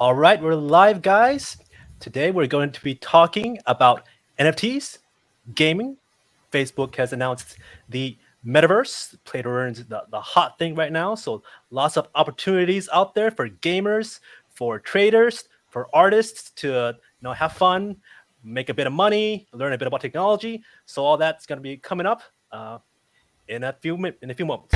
All right, we're live, guys. Today we're going to be talking about NFTs, gaming. Facebook has announced the metaverse. Play to earn is the hot thing right now. So lots of opportunities out there for gamers, for traders, for artists to have fun, make a bit of money, learn a bit about technology. So all that's going to be coming up in a few moments.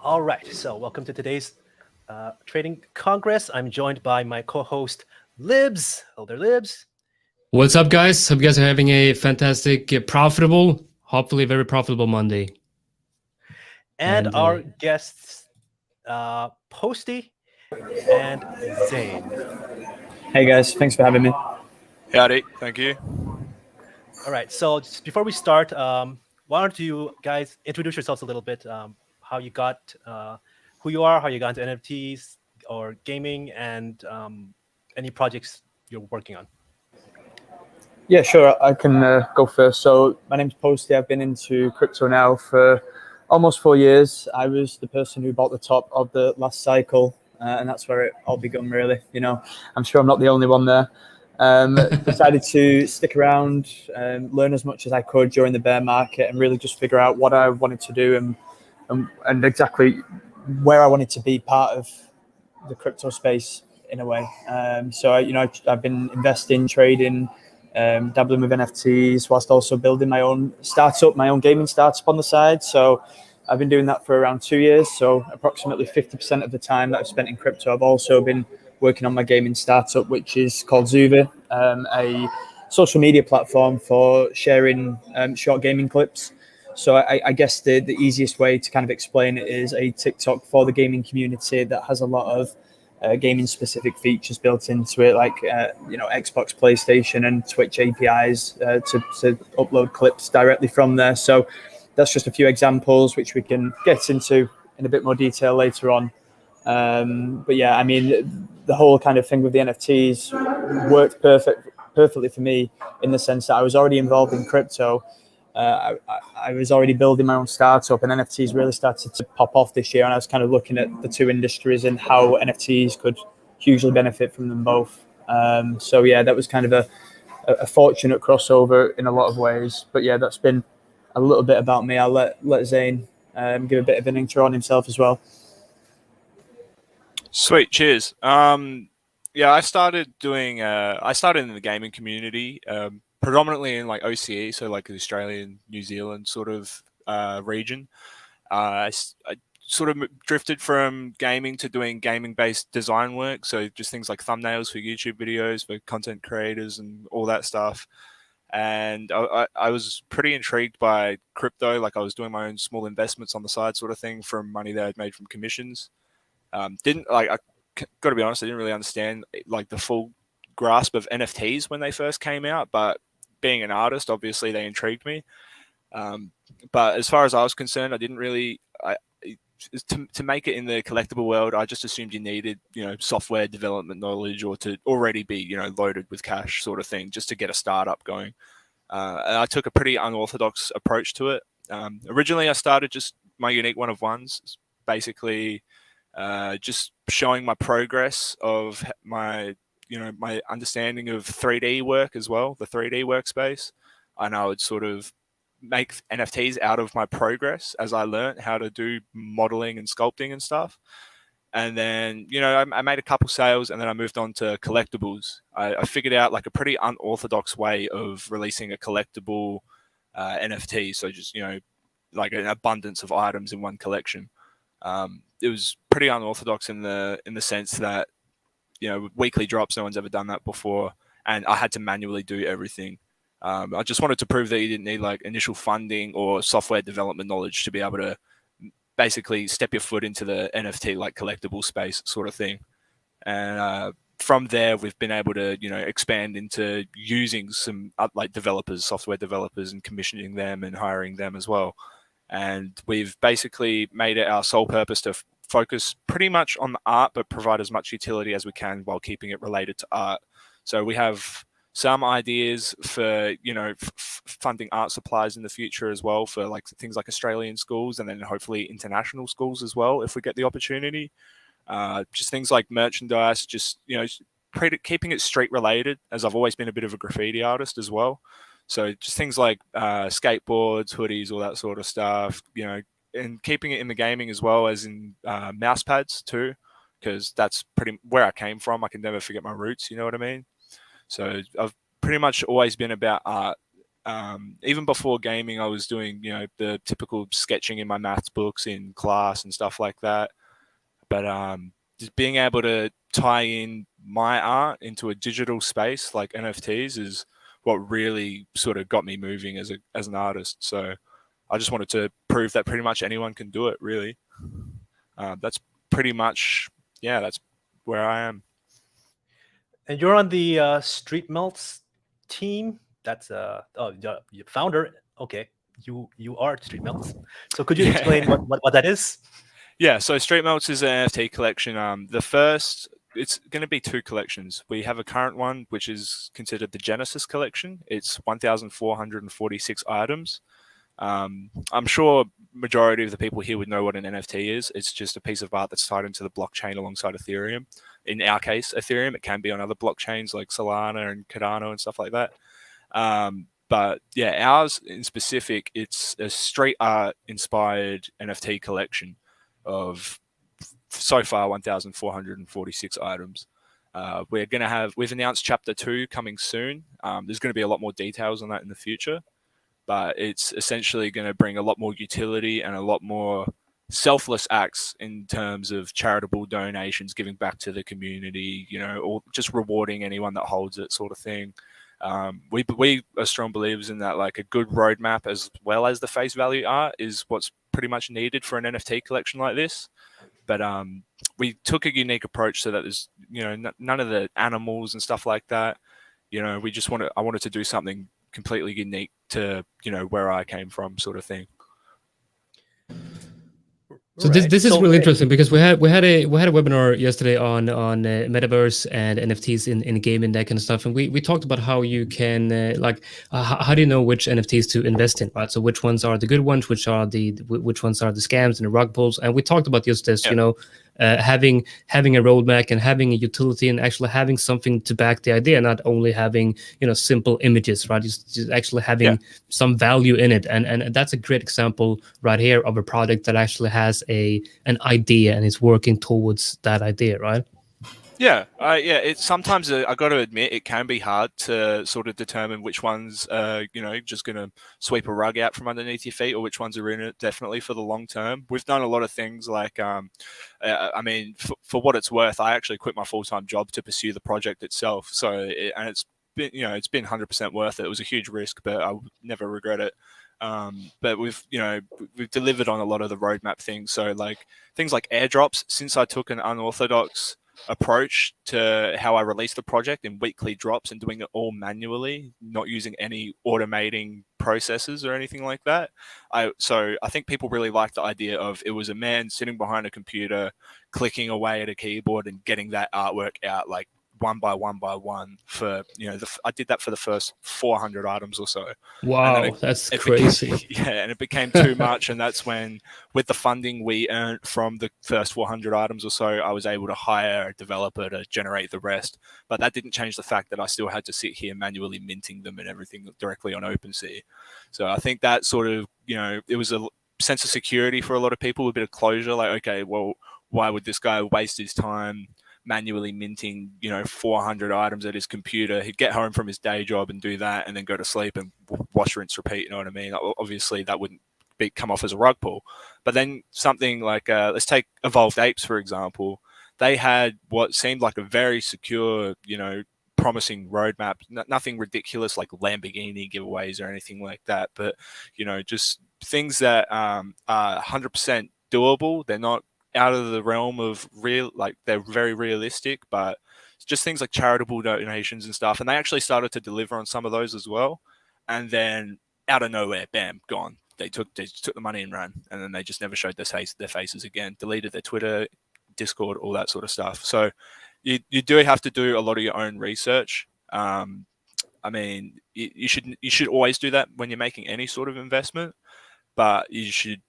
All right, so welcome to today's Trading Congress. I'm joined by my co-host, Libs. Hello there, Libs. What's up, guys? Hope you guys are having a fantastic, hopefully very profitable Monday. And our guests, Posty and Zayn. Hey guys, thanks for having me. Howdy, thank you. All right, so just before we start, why don't you guys introduce yourselves a little bit, how you got, who you are, how you got into NFTs or gaming, and any projects you're working on. Yeah, sure, I can go first. So my name's Posty. I've been into crypto now for almost 4 years. I was the person who bought the top of the last cycle, and that's where it all begun, really. I'm sure I'm not the only one there. Decided to stick around, learn as much as I could during the bear market, and really just figure out what I wanted to do and exactly where I wanted to be part of the crypto space in a way. So I've been investing, trading, dabbling with NFTs, whilst also building my own startup, my own gaming startup on the side. So I've been doing that for around 2 years. So approximately 50% of the time that I've spent in crypto, I've also been working on my gaming startup, which is called Zuvvii, a social media platform for sharing short gaming clips. So I guess the easiest way to kind of explain it is a TikTok for the gaming community that has a lot of gaming specific features built into it, like Xbox, PlayStation, and Twitch APIs to upload clips directly from there. So that's just a few examples which we can get into in a bit more detail later on. But yeah, I mean, the whole kind of thing with the NFTs worked perfectly for me in the sense that I was already involved in crypto. I was already building my own startup, and NFTs really started to pop off this year. And I was kind of looking at the two industries and how NFTs could hugely benefit from them both. So yeah, that was kind of a fortunate crossover in a lot of ways. But yeah, that's been a little bit about me. I'll let Zayn give a bit of an intro on himself as well. Sweet, cheers. Yeah, I started in the gaming community, predominantly in like OCE, so like the Australian, New Zealand sort of region. I sort of drifted from gaming to doing gaming-based design work, so just things like thumbnails for YouTube videos for content creators and all that stuff. And I was pretty intrigued by crypto. Like I was doing my own small investments on the side, sort of thing, from money that I'd made from commissions. I got to be honest, I didn't really understand like the full grasp of NFTs when they first came out, but being an artist, obviously they intrigued me. But as far as I was concerned, I didn't really, to make it in the collectible world, I just assumed you needed, software development knowledge or to already be, loaded with cash sort of thing, just to get a startup going. And I took a pretty unorthodox approach to it. Originally, I started just my unique one of ones, basically just showing my progress of my understanding of 3D work as well, the 3D workspace. And I would sort of make NFTs out of my progress as I learned how to do modeling and sculpting and stuff. And then, I made a couple sales, and then I moved on to collectibles. I figured out like a pretty unorthodox way of releasing a collectible NFT. So just, like an abundance of items in one collection. It was pretty unorthodox in the sense that, weekly drops, no one's ever done that before. And I had to manually do everything. I just wanted to prove that you didn't need like initial funding or software development knowledge to be able to basically step your foot into the NFT like collectible space sort of thing. And from there, we've been able to, expand into using some like developers, software developers, and commissioning them and hiring them as well. And we've basically made it our sole purpose to focus pretty much on the art, but provide as much utility as we can while keeping it related to art. So we have some ideas for funding art supplies in the future as well, for like things like Australian schools and then hopefully international schools as well if we get the opportunity. Just things like merchandise, just keeping it street related, as I've always been a bit of a graffiti artist as well. So just things like skateboards, hoodies, all that sort of stuff, and keeping it in the gaming as well as in mouse pads too, because that's pretty where I came from. I can never forget my roots, you know what I mean? So I've pretty much always been about art. Even before gaming, I was doing, the typical sketching in my maths books in class and stuff like that. But just being able to tie in my art into a digital space like NFTs is what really sort of got me moving as an artist. So I just wanted to prove that pretty much anyone can do it, really. That's pretty much, that's where I am. And you're on the Street Melts team. That's your founder. Okay, you are Street Melts. So could you explain what that is? Yeah, so Street Melts is an NFT collection. It's going to be 2 collections. We have a current one, which is considered the Genesis collection. It's 1,446 items. I'm sure majority of the people here would know what an NFT is. It's just a piece of art that's tied into the blockchain alongside Ethereum. In our case, Ethereum. It can be on other blockchains like Solana and Cardano and stuff like that. But yeah, ours in specific, it's a street art inspired NFT collection of so far 1,446 items. We've announced chapter 2 coming soon. There's going to be a lot more details on that in the future, but it's essentially going to bring a lot more utility and a lot more selfless acts in terms of charitable donations, giving back to the community, or just rewarding anyone that holds it, sort of thing. We are strong believers in that, like a good roadmap as well as the face value art is what's pretty much needed for an NFT collection like this. But we took a unique approach so that there's none of the animals and stuff like that. I wanted to do something completely unique to where I came from, sort of thing. So this is really interesting because we had a webinar yesterday on metaverse and NFTs in gaming, that kind of stuff, and we talked about how you can how do you know which NFTs to invest in, right? So which ones are the good ones, which ones are the scams and the rug pulls, and we talked about just this, having a roadmap and having a utility and actually having something to back the idea, not only having simple images, right? Just actually having some value in it, and that's a great example right here of a product that actually has an idea and is working towards that idea, right? It's sometimes I got to admit it can be hard to sort of determine which ones just going to sweep a rug out from underneath your feet or which ones are in it definitely for the long term. We've done a lot of things like for what it's worth, I actually quit my full-time job to pursue the project itself. So it's been 100% worth it. It was a huge risk, but I would never regret it. But we've delivered on a lot of the roadmap things. So like things like airdrops, since I took an unorthodox approach to how I release the project in weekly drops and doing it all manually, not using any automating processes or anything like that. So I think people really like the idea of it was a man sitting behind a computer, clicking away at a keyboard and getting that artwork out like one by one for I did that for the first 400 items or so. Wow, that's crazy. And it became too much, and that's when, with the funding we earned from the first 400 items or so, I was able to hire a developer to generate the rest. But that didn't change the fact that I still had to sit here manually minting them and everything directly on OpenSea. So I think that sort of it was a sense of security for a lot of people, a bit of closure, like, okay, well, why would this guy waste his time manually minting 400 items at his computer? He'd get home from his day job and do that and then go to sleep and wash, rinse, repeat. You know what I mean? Obviously that wouldn't come off as a rug pull. But then something like let's take Evolved Apes for example. They had what seemed like a very secure promising roadmap, nothing ridiculous like Lamborghini giveaways or anything like that, but just things that are 100% doable. They're not out of the realm of real, like they're very realistic, but just things like charitable donations and stuff. And they actually started to deliver on some of those as well. And then out of nowhere, bam, gone. They took the money and ran, and then they just never showed their faces again. Deleted their Twitter, Discord, all that sort of stuff. So you do have to do a lot of your own research. I mean, you should always do that when you're making any sort of investment, but you should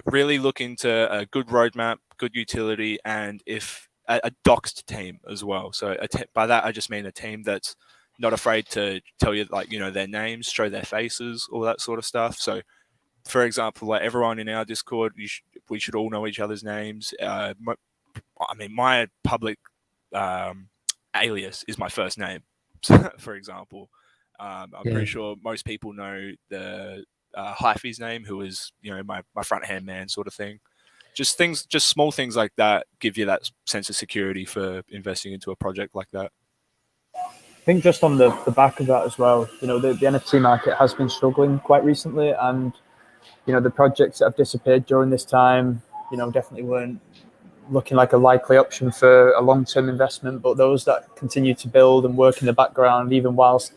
really look into a good roadmap, good utility, and if a doxed team as well. So by that I just mean a team that's not afraid to tell you, like, their names, show their faces, all that sort of stuff. So, for example, like everyone in our Discord, we should all know each other's names. My public alias is my first name, for example. I'm pretty sure most people know the Hyphy's name, who is my front hand man sort of thing. Just small things like that give you that sense of security for investing into a project like that. I think just on the back of that as well, the NFT market has been struggling quite recently, and the projects that have disappeared during this time, definitely weren't looking like a likely option for a long-term investment. But those that continue to build and work in the background, even whilst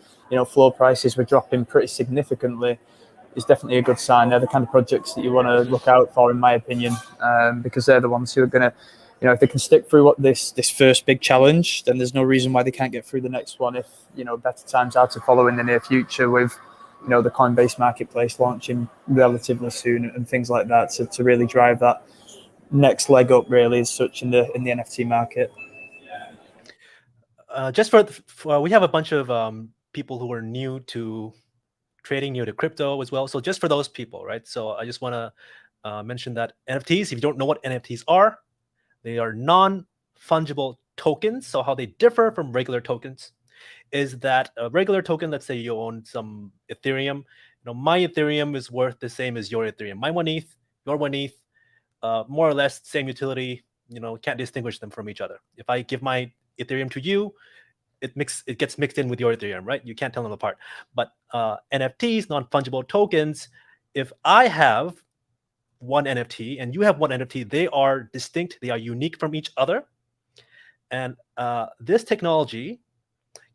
floor prices were dropping pretty significantly, is definitely a good sign. They're the kind of projects that you want to look out for, in my opinion, because they're the ones who are going to, if they can stick through this first big challenge, then there's no reason why they can't get through the next one if better times are to follow in the near future, with the Coinbase marketplace launching relatively soon and things like that, to really drive that next leg up, really, as such, in the NFT market. Just for we have a bunch of people who are new to trading, new to crypto as well. So just for those people, right? So I just want to mention that NFTs, if you don't know what NFTs are, they are non-fungible tokens. So how they differ from regular tokens is that a regular token, let's say you own some Ethereum, my Ethereum is worth the same as your Ethereum. My 1 ETH, your 1 ETH, more or less same utility, can't distinguish them from each other. If I give my Ethereum to you, it gets mixed in with your Ethereum, right? You can't tell them apart. But NFTs, non-fungible tokens, if I have one NFT and you have one NFT, they are distinct, they are unique from each other. And this technology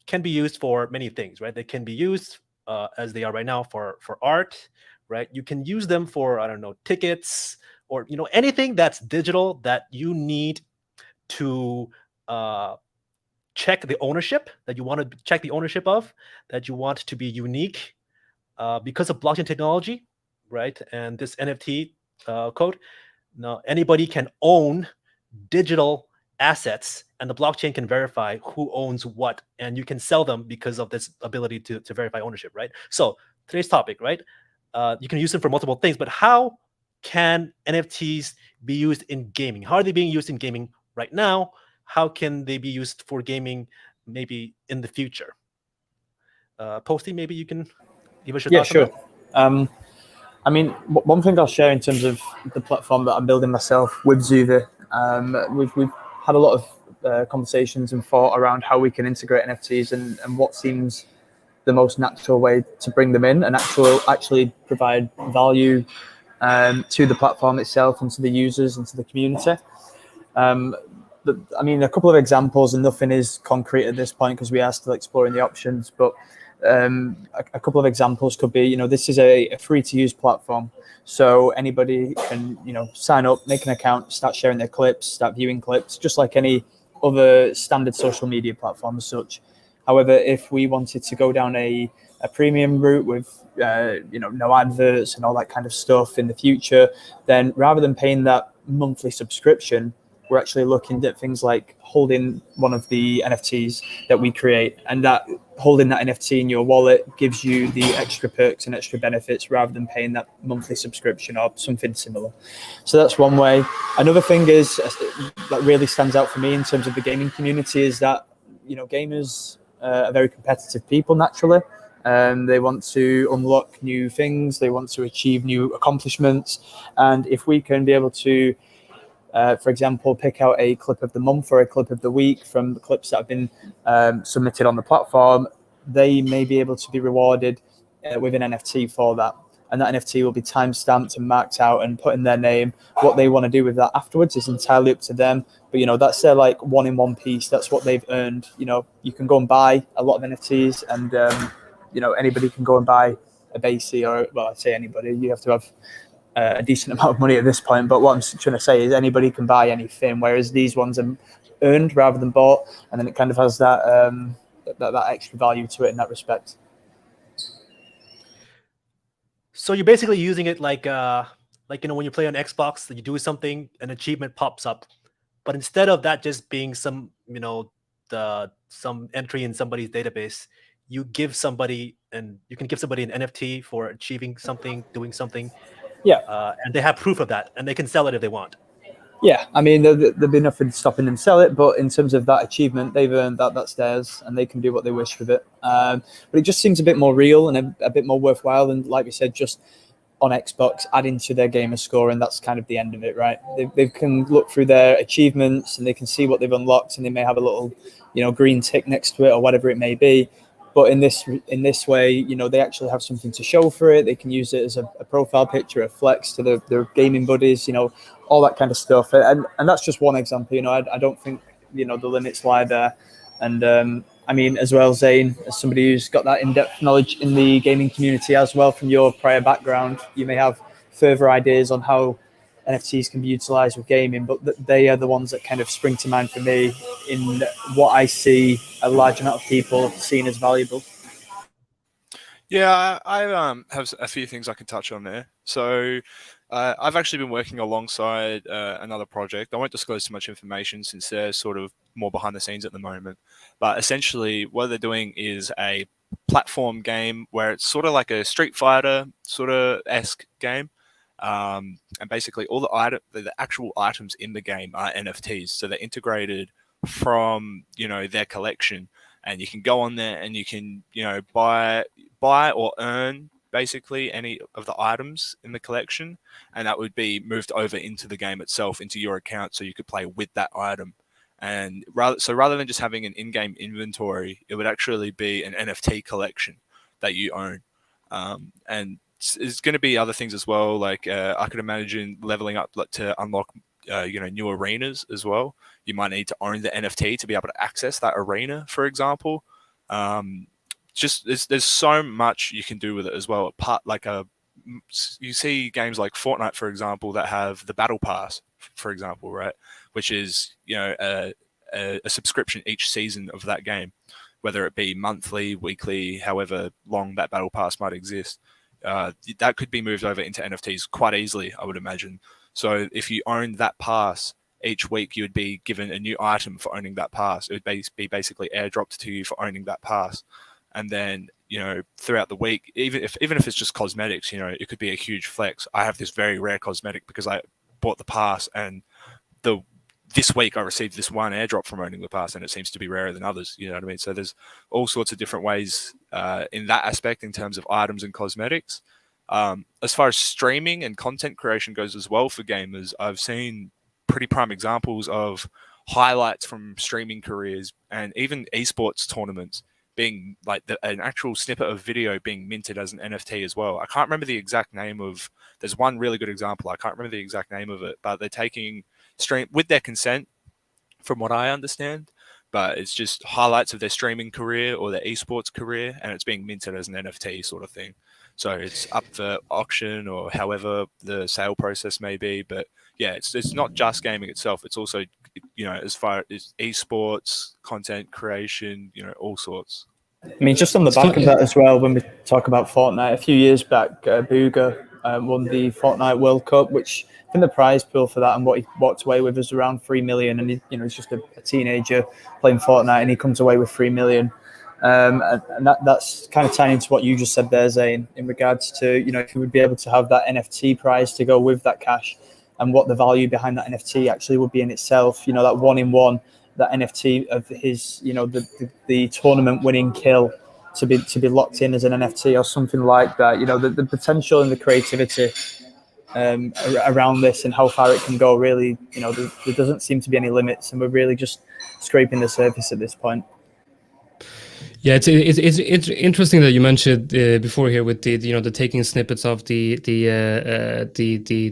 can be used for many things, right? They can be used as they are right now for art, right? You can use them for, I don't know, tickets, or anything that's digital that you need to check the ownership, that you want to check the ownership of, that you want to be unique because of blockchain technology, right? And this NFT code, now anybody can own digital assets, and the blockchain can verify who owns what, and you can sell them because of this ability to verify ownership, right? So today's topic, right? You can use them for multiple things, but how can NFTs be used in gaming? How are they being used in gaming right now? How can they be used for gaming maybe in the future? Posty, maybe you can give us your thoughts on that? Sure. I mean, one thing I'll share in terms of the platform that I'm building myself with Zuvvii, we've had a lot of conversations and thought around how we can integrate NFTs and what seems the most natural way to bring them in and actually provide value to the platform itself and to the users and to the community. I mean, a couple of examples, and nothing is concrete at this point because we are still exploring the options, but a couple of examples could be, this is a free-to-use platform. So anybody can, sign up, make an account, start sharing their clips, start viewing clips, just like any other standard social media platform as such. However, if we wanted to go down a premium route with, no adverts and all that kind of stuff in the future, then rather than paying that monthly subscription, we're actually looking at things like holding one of the NFTs that we create, and that holding that NFT in your wallet gives you the extra perks and extra benefits rather than paying that monthly subscription or something similar. So that's one way. Another thing is that really stands out for me in terms of the gaming community is that, gamers are very competitive people naturally. They want to unlock new things. They want to achieve new accomplishments. And if we can be able to, for example, pick out a clip of the month or a clip of the week from the clips that have been submitted on the platform, they may be able to be rewarded with an NFT for that. And that NFT will be time-stamped and marked out and put in their name. What they want to do with that afterwards is entirely up to them. But, that's their one-in-one piece. That's what they've earned. You can go and buy a lot of NFTs and, anybody can go and buy a Basie or, well, I say anybody, you have to have a decent amount of money at this point. But what I'm trying to say is anybody can buy anything, whereas these ones are earned rather than bought. And then it kind of has that, that extra value to it in that respect. So you're basically using it like when you play on Xbox, you do something, an achievement pops up, but instead of that just being some some entry in somebody's database, you can give somebody an NFT for achieving something, doing something, Yeah. and they have proof of that, and they can sell it if they want. Yeah, I mean, there'd be nothing stopping them sell it, but in terms of that achievement, they've earned that. That's theirs, and they can do what they wish with it. But it just seems a bit more real and a bit more worthwhile than, like we said, just on Xbox adding to their gamer score, and that's kind of the end of it, right? They can look through their achievements and they can see what they've unlocked, and they may have a little, green tick next to it or whatever it may be. But in this way, they actually have something to show for it. They can use it as a profile picture, a flex to their gaming buddies, all that kind of stuff. And that's just one example. I don't think the limits lie there. And I mean, as well, Zayn, as somebody who's got that in-depth knowledge in the gaming community as well from your prior background, you may have further ideas on how NFTs can be utilized with gaming, but they are the ones that kind of spring to mind for me in what I see a large amount of people seeing as valuable. Yeah, I have a few things I can touch on there. So I've actually been working alongside another project. I won't disclose too much information since they're sort of more behind the scenes at the moment. But essentially what they're doing is a platform game where it's sort of like a Street Fighter sort of esque game. And basically all the actual items in the game are NFTs. So they're integrated from, their collection. And you can go on there and you can, buy or earn basically any of the items in the collection, and that would be moved over into the game itself, into your account, so you could play with that item. And rather than just having an in-game inventory, it would actually be an NFT collection that you own. And there's going to be other things as well, like I could imagine leveling up to unlock new arenas as well. You might need to own the NFT to be able to access that arena, for example. Just there's so much you can do with it as well. You see games like Fortnite, for example, that have the Battle Pass, for example, right, which is a subscription each season of that game, whether it be monthly, weekly, however long that Battle Pass might exist. That could be moved over into NFTs quite easily, I would imagine. So if you own that pass, each week you would be given a new item for owning that pass. It would be basically airdropped to you for owning that pass. And then, throughout the week, even if it's just cosmetics, it could be a huge flex. I have this very rare cosmetic because I bought the pass, and this week I received this one airdrop from owning the pass, and it seems to be rarer than others. You know what I mean? So there's all sorts of different ways in that aspect in terms of items and cosmetics. As far as streaming and content creation goes as well for gamers, I've seen pretty prime examples of highlights from streaming careers and even esports tournaments being like an actual snippet of video being minted as an NFT as well. I can't remember the exact name of, there's one really good example. I can't remember the exact name of it, but they're taking stream with their consent from what I understand, but it's just highlights of their streaming career or their esports career, and it's being minted as an NFT sort of thing. So it's up for auction or however the sale process may be. But yeah, it's not just gaming itself. It's also, as far as esports, content creation, all sorts. I mean, just on the back of that as well, when we talk about Fortnite, a few years back, Booga won the Fortnite World Cup, which I think the prize pool for that and what he walked away with was around 3 million. And he's just a teenager playing Fortnite, and he comes away with 3 million. And that's kind of tying into what you just said there, Zayn, in regards to, if you would be able to have that NFT prize to go with that cash, and what the value behind that NFT actually would be in itself, that 1-in-1, that NFT of his, the tournament winning kill to be locked in as an NFT or something like that. The potential and the creativity around this and how far it can go, really, there doesn't seem to be any limits, and we're really just scraping the surface at this point. Yeah, it's interesting that you mentioned before here with the taking snippets of the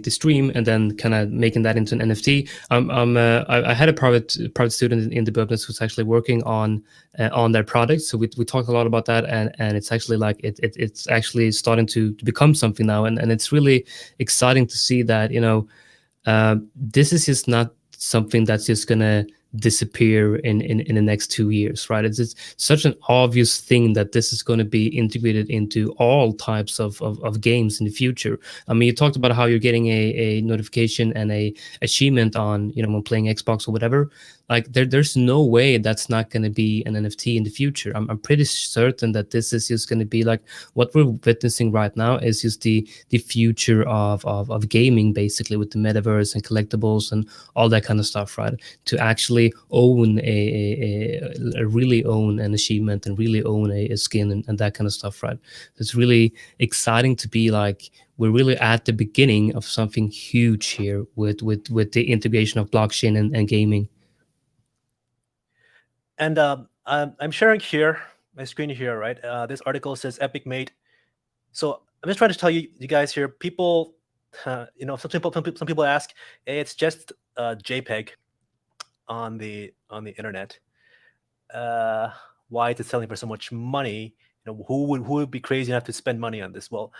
stream and then kind of making that into an NFT. I had a private student in the Birb Nest who's actually working on their product. So we talked a lot about that, and it's actually like it's actually starting to become something now, and it's really exciting to see that this is just not something that's just gonna disappear in the next 2 years, right? It's such an obvious thing that this is going to be integrated into all types of games in the future. I mean, you talked about how you're getting a notification and a achievement on, when playing Xbox or whatever. Like there's no way that's not going to be an NFT in the future. I'm pretty certain that this is just going to be like what we're witnessing right now is just the future of gaming, basically, with the metaverse and collectibles and all that kind of stuff, right? To actually own really own an achievement and really own a skin and that kind of stuff, right? It's really exciting to be like, we're really at the beginning of something huge here with the integration of blockchain and gaming. And I'm sharing here my screen here, right? This article says Epic made. So I'm just trying to tell you guys here. People, some people ask, hey, it's just a JPEG on the internet. Why is it selling for so much money? Who would be crazy enough to spend money on this? Well,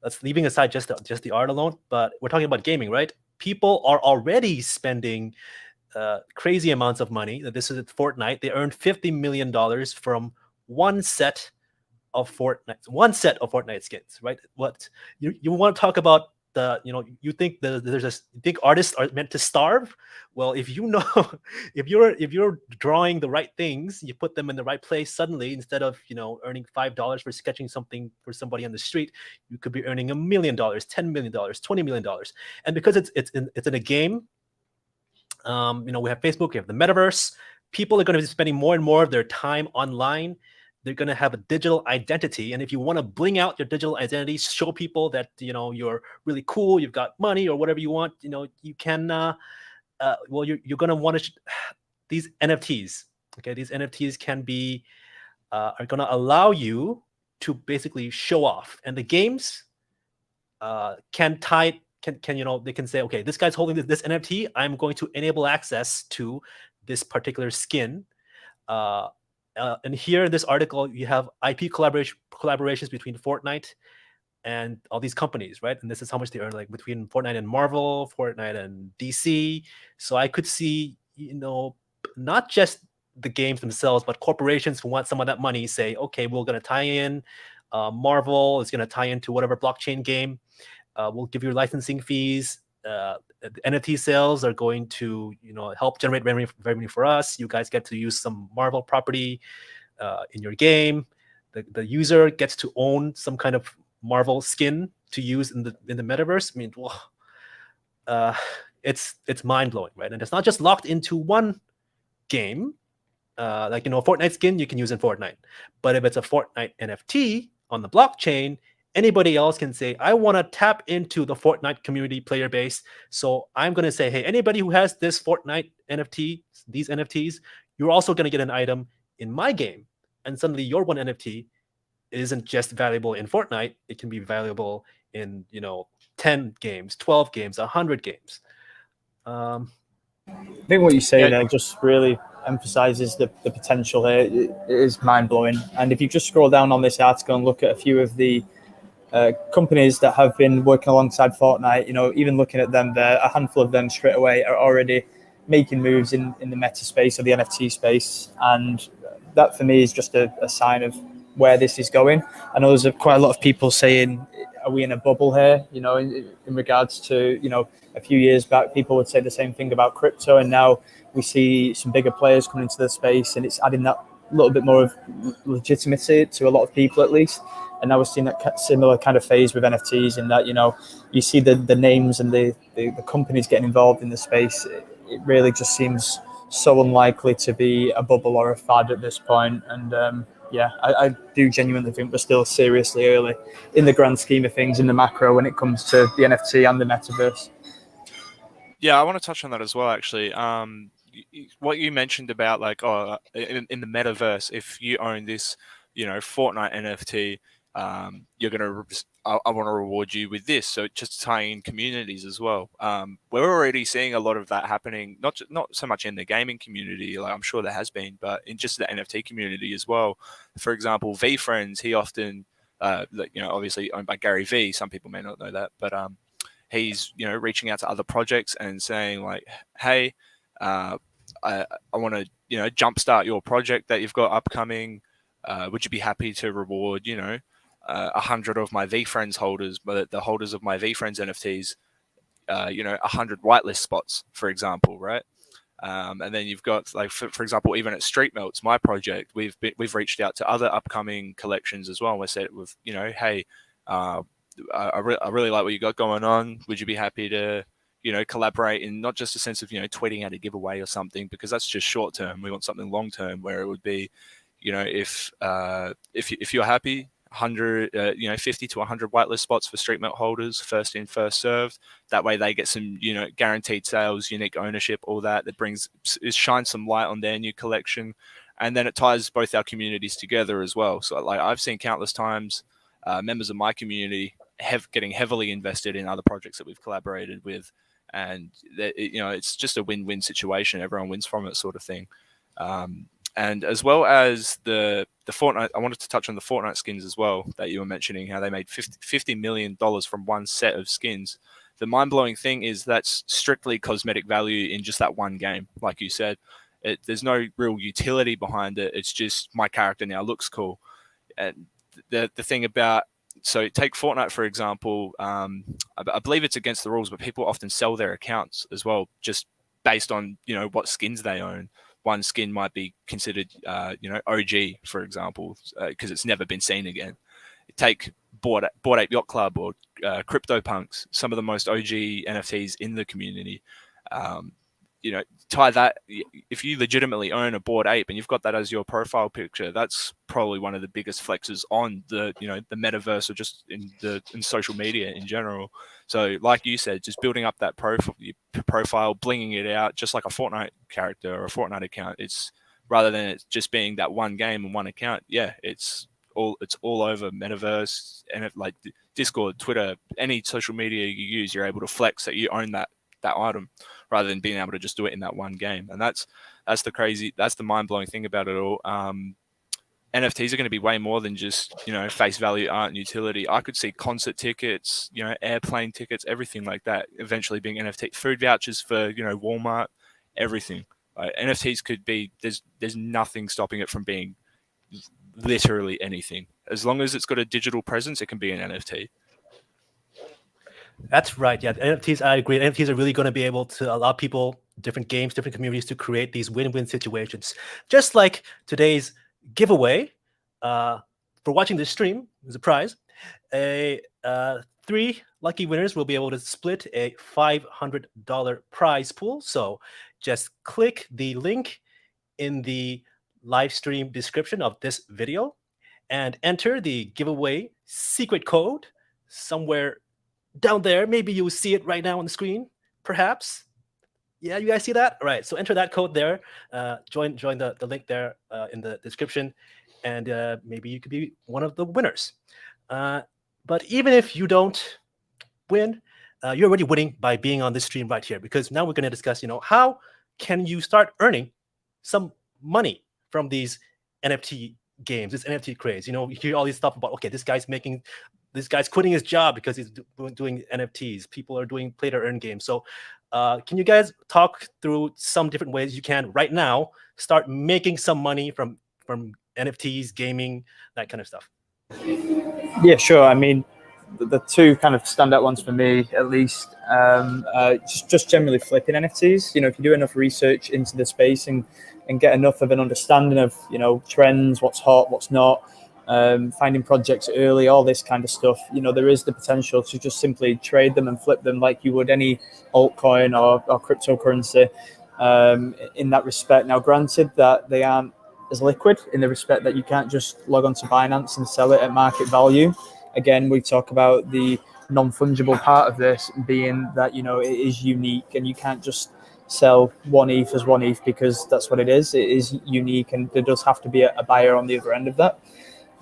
that's leaving aside just the art alone. But we're talking about gaming, right? People are already spending crazy amounts of money. This is at Fortnite. They earned $50 million from one set of Fortnite skins, right? What you want to talk about the, you think you think artists are meant to starve? Well, if if you're drawing the right things, you put them in the right place, suddenly instead of earning $5 for sketching something for somebody on the street, you could be earning $1 million, $10 million, $20 million. And because it's in a game, we have Facebook, we have the metaverse. People are going to be spending more and more of their time online. They're going to have a digital identity, and if you want to bling out your digital identity, show people that you're really cool, you've got money or whatever you want, you can. You're going to want to these NFTs. Okay, these NFTs can be are going to allow you to basically show off, and the games can tie. They can say, okay, this guy's holding this NFT. I'm going to enable access to this particular skin. And here in this article, you have IP collaborations between Fortnite and all these companies, right? And this is how much they earn, like between Fortnite and Marvel, Fortnite and DC. So I could see, not just the games themselves, but corporations who want some of that money say, okay, we're going to tie in. Marvel is going to tie into whatever blockchain game. We'll give you licensing fees. The NFT sales are going to, help generate revenue for us. You guys get to use some Marvel property in your game. The user gets to own some kind of Marvel skin to use in the metaverse. I mean, it's mind blowing, right? And it's not just locked into one game. Like Fortnite skin you can use in Fortnite, but if it's a Fortnite NFT on the blockchain, anybody else can say, I want to tap into the Fortnite community player base. So I'm going to say, hey, anybody who has this Fortnite NFT, these NFTs, you're also going to get an item in my game. And suddenly your one NFT isn't just valuable in Fortnite. It can be valuable in, 10 games, 12 games, 100 games. I think what you say there just really emphasizes the potential here. It is mind-blowing. And if you just scroll down on this article and look at a few of the companies that have been working alongside Fortnite, even looking at them there, a handful of them straight away are already making moves in the meta space or the NFT space. And that for me is just a sign of where this is going. I know there's quite a lot of people saying, are we in a bubble here? In regards to, a few years back, people would say the same thing about crypto. And now we see some bigger players coming into the space, and it's adding that little bit more of legitimacy to a lot of people, at least. And now we're seeing that similar kind of phase with NFTs, in that, you see the names and the companies getting involved in the space. It really just seems so unlikely to be a bubble or a fad at this point. And I do genuinely think we're still seriously early in the grand scheme of things, in the macro, when it comes to the NFT and the metaverse. Yeah, I want to touch on that as well, actually. What you mentioned about, like, in the metaverse, if you own this, Fortnite NFT, you're gonna. I want to reward you with this. So just tying in communities as well. We're already seeing a lot of that happening. Not so much in the gaming community, like I'm sure there has been, but in just the NFT community as well. For example, VFriends, he often, obviously owned by Gary V. Some people may not know that, but he's reaching out to other projects and saying, like, hey, I want to, jumpstart your project that you've got upcoming. Would you be happy to reward, 100 of my VFriends holders, but the holders of my VFriends NFTs, 100 whitelist spots, for example, right? And then you've got, like, for example, even at Street Melts, my project, we've reached out to other upcoming collections as well. We said, hey, I really like what you got going on. Would you be happy to, collaborate in not just a sense of, tweeting out a giveaway or something, because that's just short term. We want something long term where it would be, if you're happy, 100, 50 to 100 whitelist spots for Street Melt holders, first in, first served. That way they get some, guaranteed sales, unique ownership, all that. It shines some light on their new collection, and then it ties both our communities together as well. So, like, I've seen countless times members of my community getting heavily invested in other projects that we've collaborated with, and it's just a win-win situation. Everyone wins from it, sort of thing. And as well as the Fortnite, I wanted to touch on the Fortnite skins as well that you were mentioning, how they made $50 million from one set of skins. The mind-blowing thing is that's strictly cosmetic value in just that one game. Like you said, there's no real utility behind it. It's just my character now looks cool. And the thing about, so take Fortnite, for example, I believe it's against the rules, but people often sell their accounts as well, just based on, what skins they own. One skin might be considered, OG, for example, because it's never been seen again. Take Bored Ape Yacht Club or CryptoPunks, some of the most OG NFTs in the community. Tie that, if you legitimately own a Bored Ape and you've got that as your profile picture, that's probably one of the biggest flexes on the the metaverse, or just in social media in general. So, like you said, just building up that profile, blinging it out, just like a Fortnite character or a Fortnite account. It's rather than it just being that one game and one account. Yeah, it's all over metaverse, and like Discord, Twitter, any social media you use, you're able to flex that you own that item, rather than being able to just do it in that one game. And that's the mind-blowing thing about it all. NFTs are going to be way more than just, face value, art, and utility. I could see concert tickets, airplane tickets, everything like that eventually being NFT. Food vouchers for, Walmart, everything. NFTs could be, there's nothing stopping it from being literally anything. As long as it's got a digital presence, it can be an NFT. That's right. Yeah, NFTs, I agree. NFTs are really going to be able to allow people, different games, different communities, to create these win-win situations. Just like today's giveaway, for watching this stream, there's a prize. 3 lucky winners will be able to split a $500 prize pool. So just click the link in the live stream description of this video and enter the giveaway secret code somewhere down there. Maybe you'll see it right now on the screen, perhaps. Yeah, you guys see that? All right, so enter that code there. Join the link there in the description, and maybe you could be one of the winners. But even if you don't win, you're already winning by being on this stream right here, because now we're going to discuss, how can you start earning some money from these NFT games, this NFT craze. You hear all these stuff about, okay, this guy's quitting his job because he's doing NFTs. People are doing play to earn games. So can you guys talk through some different ways you can right now start making some money from NFTs, gaming, that kind of stuff? Yeah, sure. I mean, the two kind of standout ones for me, at least, just generally flipping NFTs. If you do enough research into the space and get enough of an understanding of, trends, what's hot, what's not, finding projects early, all this kind of stuff, there is the potential to just simply trade them and flip them like you would any altcoin or cryptocurrency in that respect. Now, granted that they aren't as liquid in the respect that you can't just log on to Binance and sell it at market value. Again, we talk about the non-fungible part of this being that, it is unique, and you can't just sell one ETH as one ETH because that's what it is. It is unique, and there does have to be a buyer on the other end of that.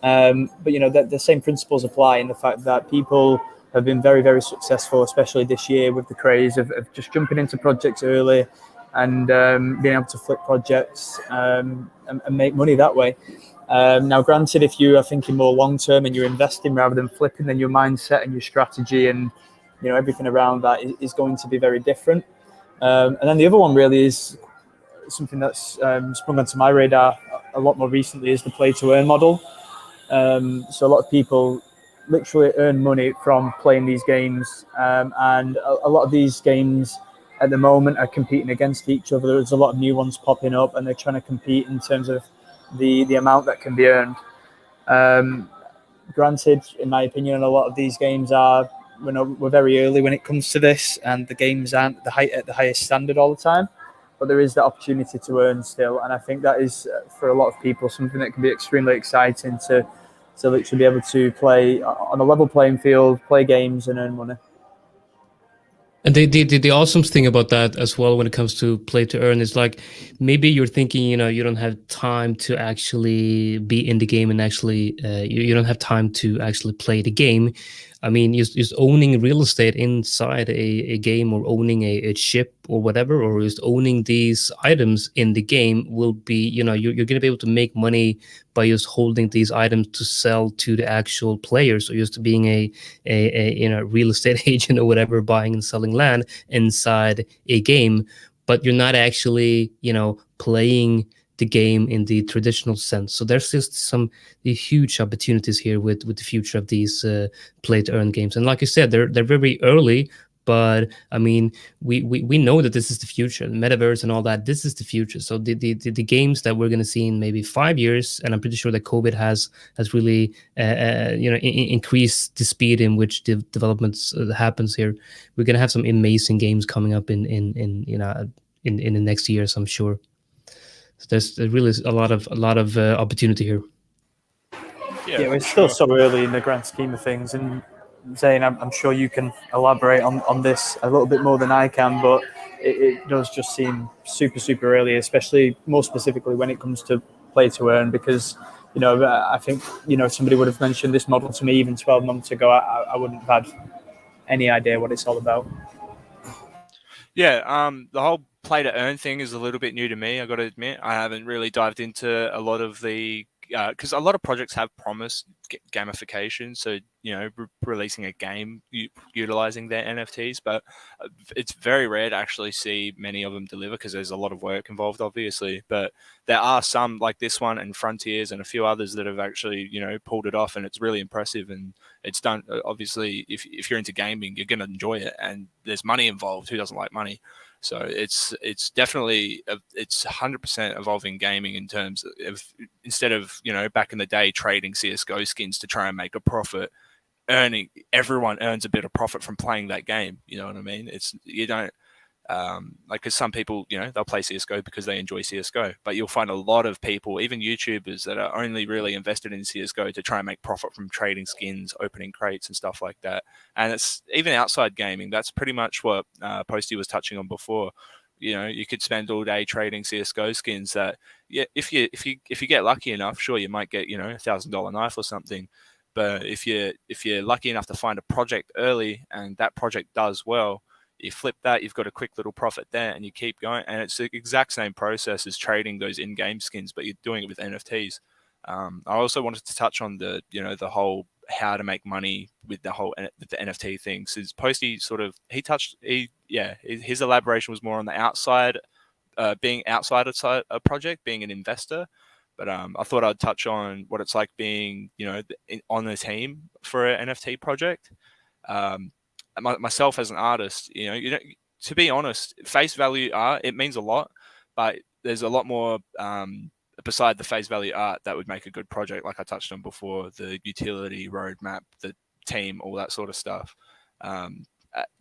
But the same principles apply in the fact that people have been very, very successful, especially this year, with the craze of just jumping into projects early and being able to flip projects and make money that way. Now, granted, if you are thinking more long term and you're investing rather than flipping, then your mindset and your strategy and everything around that is going to be very different. And then the other one really is something that's sprung onto my radar a lot more recently is the play to earn model. So a lot of people literally earn money from playing these games, and a lot of these games at the moment are competing against each other. There's a lot of new ones popping up, and they're trying to compete in terms of the amount that can be earned. Granted, in my opinion, a lot of these games are we're very early when it comes to this, and the games aren't at the highest standard all the time. But there is the opportunity to earn still, and I think that is for a lot of people something that can be extremely exciting to literally be able to play on a level playing field, play games, and earn money. And the awesome thing about that as well when it comes to play to earn is like maybe you're thinking, you don't have time to actually be in the game and actually you don't have time to actually play the game. I mean, just owning real estate inside a game, or owning a ship or whatever, or just owning these items in the game will be, you're going to be able to make money by just holding these items to sell to the actual players, or just being a real estate agent or whatever, buying and selling land inside a game, but you're not actually, playing the game in the traditional sense. So there's just some huge opportunities here with the future of these play to earn games. And like you said, they're very early, but I mean, we know that this is the future, the metaverse and all that. This is the future. So the games that we're going to see in maybe 5 years, and I'm pretty sure that COVID has really increased the speed in which the developments happens here. We're going to have some amazing games coming up in the next years, I'm sure. So there's really a lot of opportunity here. Yeah, we're still so early in the grand scheme of things, and Zayn, I'm sure you can elaborate on this a little bit more than I can, but it does just seem super early, especially more specifically when it comes to play to earn, because I think if somebody would have mentioned this model to me even 12 months ago, I wouldn't have had any idea what it's all about. Yeah, the whole play to earn thing is a little bit new to me. I got to admit, I haven't really dived into a lot of the because a lot of projects have promised gamification, so releasing a game utilizing their NFTs, but it's very rare to actually see many of them deliver because there's a lot of work involved, obviously. But there are some like this one and Frontiers and a few others that have actually pulled it off, and it's really impressive. And it's done. Obviously, if you're into gaming, you're going to enjoy it, and there's money involved. Who doesn't like money? So it's definitely it's 100% evolving gaming in terms of, instead of back in the day trading CS:GO skins to try and make a profit, everyone earns a bit of profit from playing that game. You know what I mean? You don't because some people they'll play CS:GO because they enjoy CS:GO, but you'll find a lot of people, even YouTubers, that are only really invested in CS:GO to try and make profit from trading skins, opening crates and stuff like that. And it's even outside gaming. That's pretty much what Posty was touching on before. You could spend all day trading CS:GO skins that, if you get lucky enough, sure, you might get $1,000 knife or something. But if you're lucky enough to find a project early and that project does well, you flip that, you've got a quick little profit there, and you keep going. And it's the exact same process as trading those in-game skins, but you're doing it with NFTs. I also wanted to touch on the whole how to make money with the NFT thing. So Posty his elaboration was more on the outside, being outside a project, being an investor. But I thought I'd touch on what it's like being on the team for an NFT project. Myself as an artist, to be honest, face value art, it means a lot, but there's a lot more beside the face value art that would make a good project. Like I touched on before, the utility, roadmap, the team, all that sort of stuff.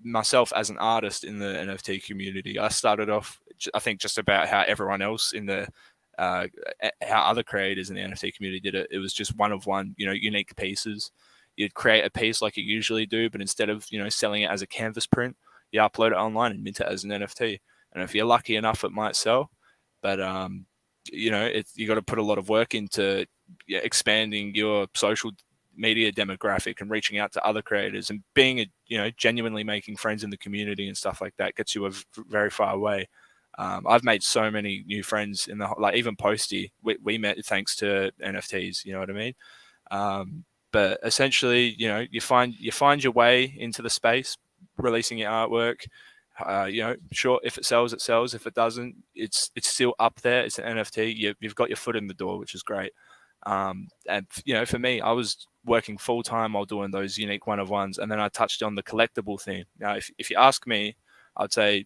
Myself as an artist in the NFT community, I started off, I think, just about how everyone else in the how other creators in the NFT community did it. It was just one of one, unique pieces. You'd create a piece like you usually do, but instead of selling it as a canvas print, you upload it online and mint it as an NFT. And if you're lucky enough, it might sell. But you got to put a lot of work into expanding your social media demographic and reaching out to other creators and being genuinely making friends in the community and stuff like that gets you a very far way. I've made so many new friends in even Posty. We met thanks to NFTs. You know what I mean? But essentially, you find your way into the space, releasing your artwork, Sure, if it sells, it sells. If it doesn't, it's still up there. It's an NFT. You've got your foot in the door, which is great. And for me, I was working full time while doing those unique one of ones, and then I touched on the collectible thing. Now, if you ask me, I'd say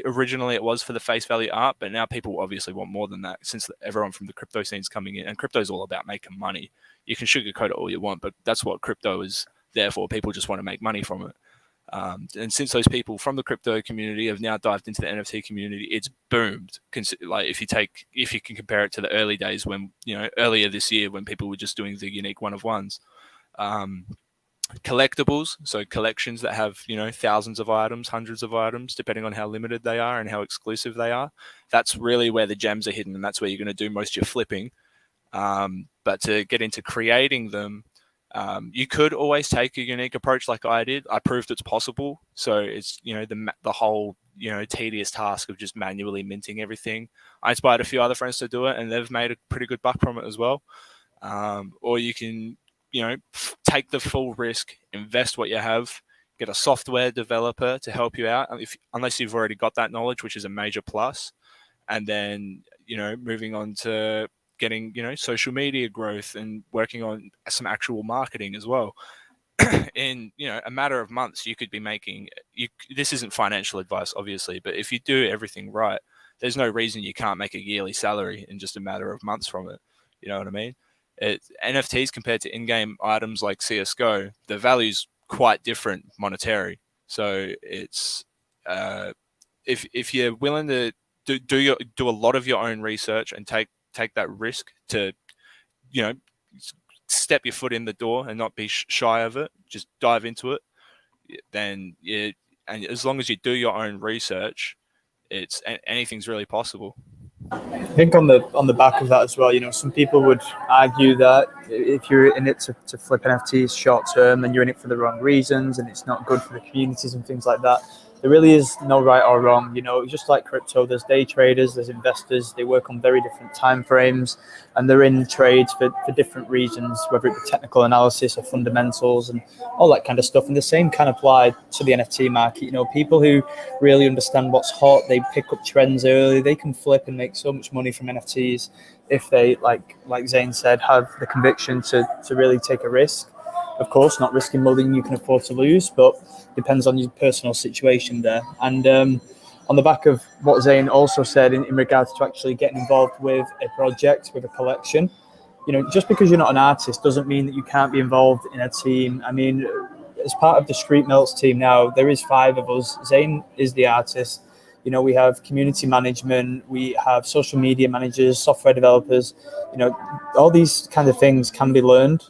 originally it was for the face value art, but now people obviously want more than that since everyone from the crypto scene is coming in, and crypto is all about making money. You can sugarcoat it all you want, but that's what crypto is there for. People just want to make money from it. And since those people from the crypto community have now dived into the NFT community, it's boomed. Like if you can compare it to the early days when, earlier this year when people were just doing the unique one of ones. Collectibles, so collections that have, thousands of items, hundreds of items, depending on how limited they are and how exclusive they are. That's really where the gems are hidden, and that's where you're going to do most of your flipping. But to get into creating them, you could always take a unique approach like I did. I proved it's possible. So it's, the whole, tedious task of just manually minting everything. I inspired a few other friends to do it, and they've made a pretty good buck from it as well. Or you can, take the full risk, invest what you have, get a software developer to help you out, unless you've already got that knowledge, which is a major plus. And then, moving on to getting, social media growth and working on some actual marketing as well. In, a matter of months, you could be making, this isn't financial advice, obviously, but if you do everything right, there's no reason you can't make a yearly salary in just a matter of months from it. You know what I mean? NFTs compared to in-game items like CSGO, the value's quite different monetary. So it's, if you're willing to do a lot of your own research and take that risk to, step your foot in the door and not be shy of it, just dive into it, then and as long as you do your own research, anything's really possible. I think on the back of that as well, some people would argue that if you're in it to flip NFTs short term, then you're in it for the wrong reasons and it's not good for the communities and things like that. There really is no right or wrong. Just like crypto, there's day traders, there's investors. They work on very different time frames, and they're in trades for different reasons, whether it be technical analysis or fundamentals and all that kind of stuff. And the same can apply to the NFT market. People who really understand what's hot, they pick up trends early, they can flip and make so much money from NFTs if they, like Zayn said, have the conviction to really take a risk. Of course, not risking more than you can afford to lose, but depends on your personal situation there. And on the back of what Zayn also said in regards to actually getting involved with a project, with a collection, just because you're not an artist doesn't mean that you can't be involved in a team. I mean, as part of the Street Melts team now, there is 5 of us. Zayn is the artist. We have community management, we have social media managers, software developers. All these kind of things can be learned.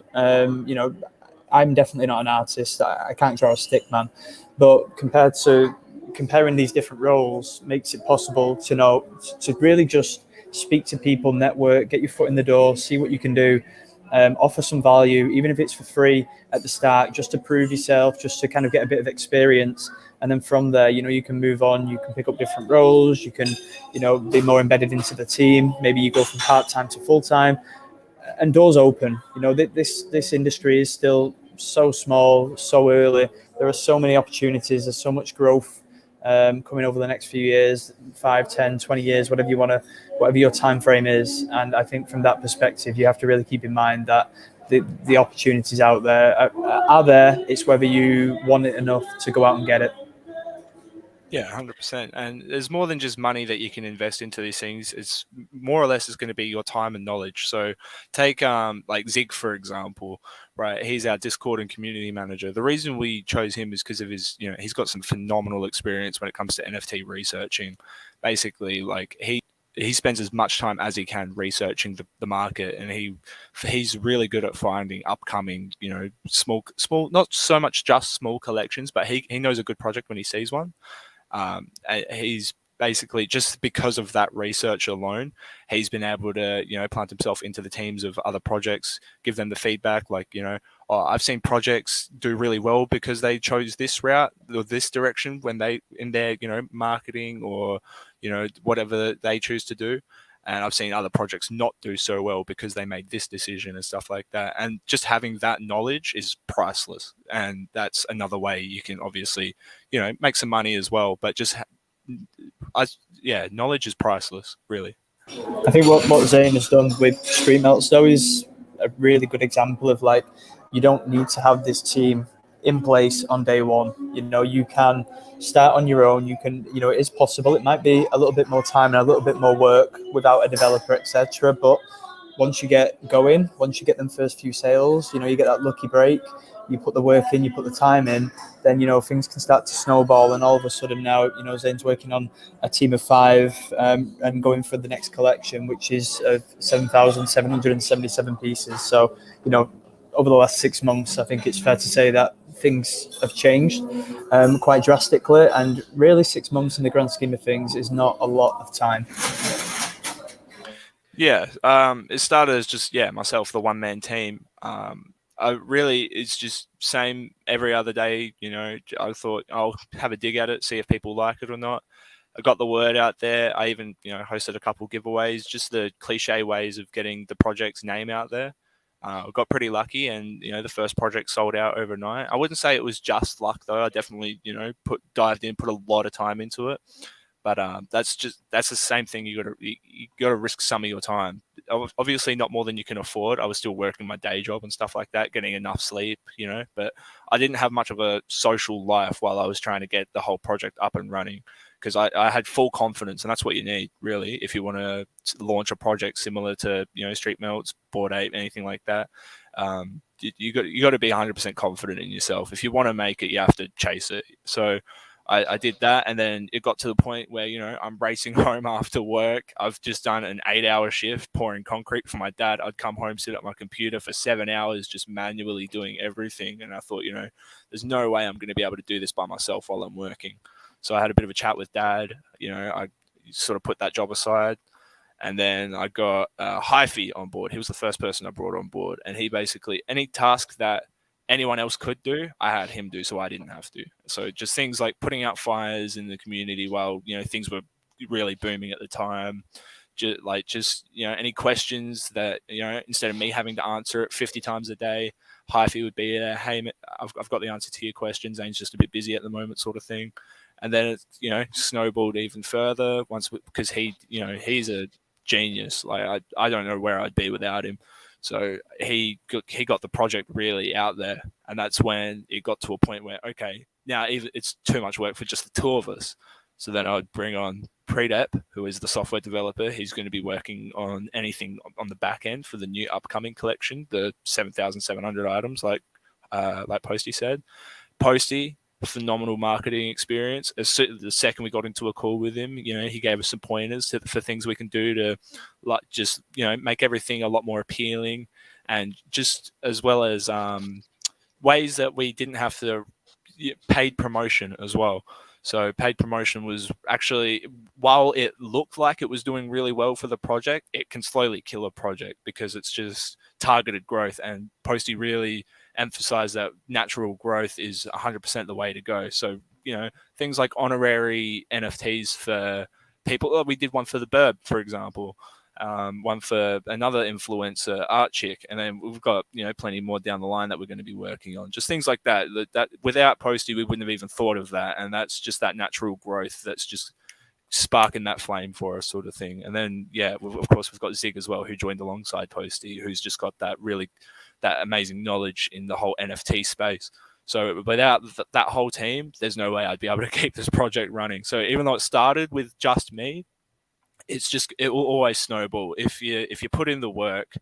I'm definitely not an artist. I can't draw a stick, man. But comparing these different roles makes it possible to really just speak to people, network, get your foot in the door, see what you can do, offer some value, even if it's for free at the start, just to prove yourself, just to kind of get a bit of experience. And then from there, you can move on, you can pick up different roles, you can, be more embedded into the team. Maybe you go from part-time to full-time. And doors open. This industry is still so small, so early. There are so many opportunities. There's so much growth coming over the next few years, 5, 10, 20 years, whatever your time frame is. And I think from that perspective, you have to really keep in mind that the opportunities out there are there. It's whether you want it enough to go out and get it. Yeah, 100%. And there's more than just money that you can invest into these things. It's more or less going to be your time and knowledge. So take like Zig, for example, right? He's our Discord and community manager. The reason we chose him is because of his, he's got some phenomenal experience when it comes to NFT researching. Basically, like he spends as much time as he can researching the market, and he's really good at finding upcoming, small, not so much just small collections, but he knows a good project when he sees one. He's basically, just because of that research alone, he's been able to, plant himself into the teams of other projects, give them the feedback, like, I've seen projects do really well because they chose this route or this direction when they, in their, marketing or, whatever they choose to do. And I've seen other projects not do so well because they made this decision and stuff like that. And just having that knowledge is priceless. And that's another way you can obviously, make some money as well. But just, knowledge is priceless, really. I think what Zayn has done with Street Melts though is a really good example of like, you don't need to have this team in place on day one. You can start on your own. You can, it is possible. It might be a little bit more time and a little bit more work without a developer, etc. But once you get going, once you get them first few sales, you get that lucky break. You put the work in, you put the time in, then things can start to snowball, and all of a sudden now Zayn's working on a team of 5 and going for the next collection, which is 7,777 pieces. So over the last 6 months, I think it's fair to say that things have changed quite drastically, and really 6 months in the grand scheme of things is not a lot of time. Yeah, it started as just myself, the one-man team. It's just same every other day. I thought I'll have a dig at it, see if people like it or not. I got the word out there. I even hosted a couple giveaways, just the cliche ways of getting the project's name out there. I got pretty lucky, and the first project sold out overnight. I wouldn't say it was just luck though. I definitely dived in, put a lot of time into it. But that's the same thing. You got to risk some of your time. Obviously, not more than you can afford. I was still working my day job and stuff like that, getting enough sleep, But I didn't have much of a social life while I was trying to get the whole project up and running, because I had full confidence, and that's what you need really if you want to launch a project similar to Street Melts, Bored Ape, anything like that. You got to be 100% confident in yourself. If you want to make it, you have to chase it. So I did that, and then it got to the point where I'm racing home after work. I've just done an 8-hour shift pouring concrete for my dad. I'd come home, sit at my computer for 7 hours just manually doing everything, and I thought there's no way I'm going to be able to do this by myself while I'm working. So I had a bit of a chat with dad. I sort of put that job aside, and then I got Hyphy on board. He was the first person I brought on board, and he basically, any task that anyone else could do, I had him do, so I didn't have to. So just things like putting out fires in the community while things were really booming at the time. Just any questions that instead of me having to answer it 50 times a day, Hyphy would be there. Hey, I've got the answer to your question. Zayn's just a bit busy at the moment, sort of thing. And then it snowballed even further because he's a genius. Like I don't know where I'd be without him. So he got the project really out there, and that's when it got to a point where, okay, now it's too much work for just the two of us. So then I'd bring on Predep, who is the software developer. He's going to be working on anything on the back end for the new upcoming collection, the 7,700 items, like Posty said. Posty, phenomenal marketing experience. The second we got into a call with him, he gave us some pointers for things we can do to make everything a lot more appealing, and just as well as ways that we didn't have to paid promotion as well. So paid promotion was actually, while it looked like it was doing really well for the project, it can slowly kill a project because it's just targeted growth, and Posty really emphasize that natural growth is 100% the way to go. So, things like honorary NFTs for people. We did one for the Birb, for example, one for another influencer, Art Chick, and then we've got, plenty more down the line that we're going to be working on. Just things like that. That without Posty, we wouldn't have even thought of that. And that's just that natural growth that's just sparking that flame for us, sort of thing. And then, of course, we've got Zig as well, who joined alongside Posty, who's just got that amazing knowledge in the whole NFT space. So without that whole team, there's no way I'd be able to keep this project running. So even though it started with just me, it will always snowball if you put in the work,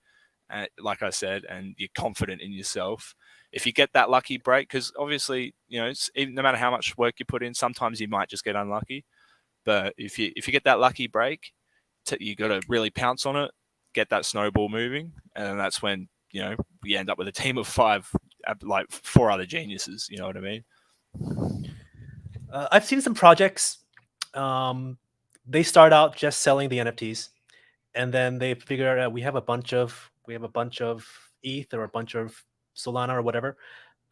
like I said, and you're confident in yourself. If you get that lucky break, because obviously, no matter how much work you put in, sometimes you might just get unlucky. But if you get that lucky break, you got to really pounce on it, get that snowball moving, and that's when we end up with a team of 5, like 4 other geniuses. You know what I mean? I've seen some projects. They start out just selling the NFTs, and then they figure out we have a bunch of ETH or a bunch of Solana or whatever.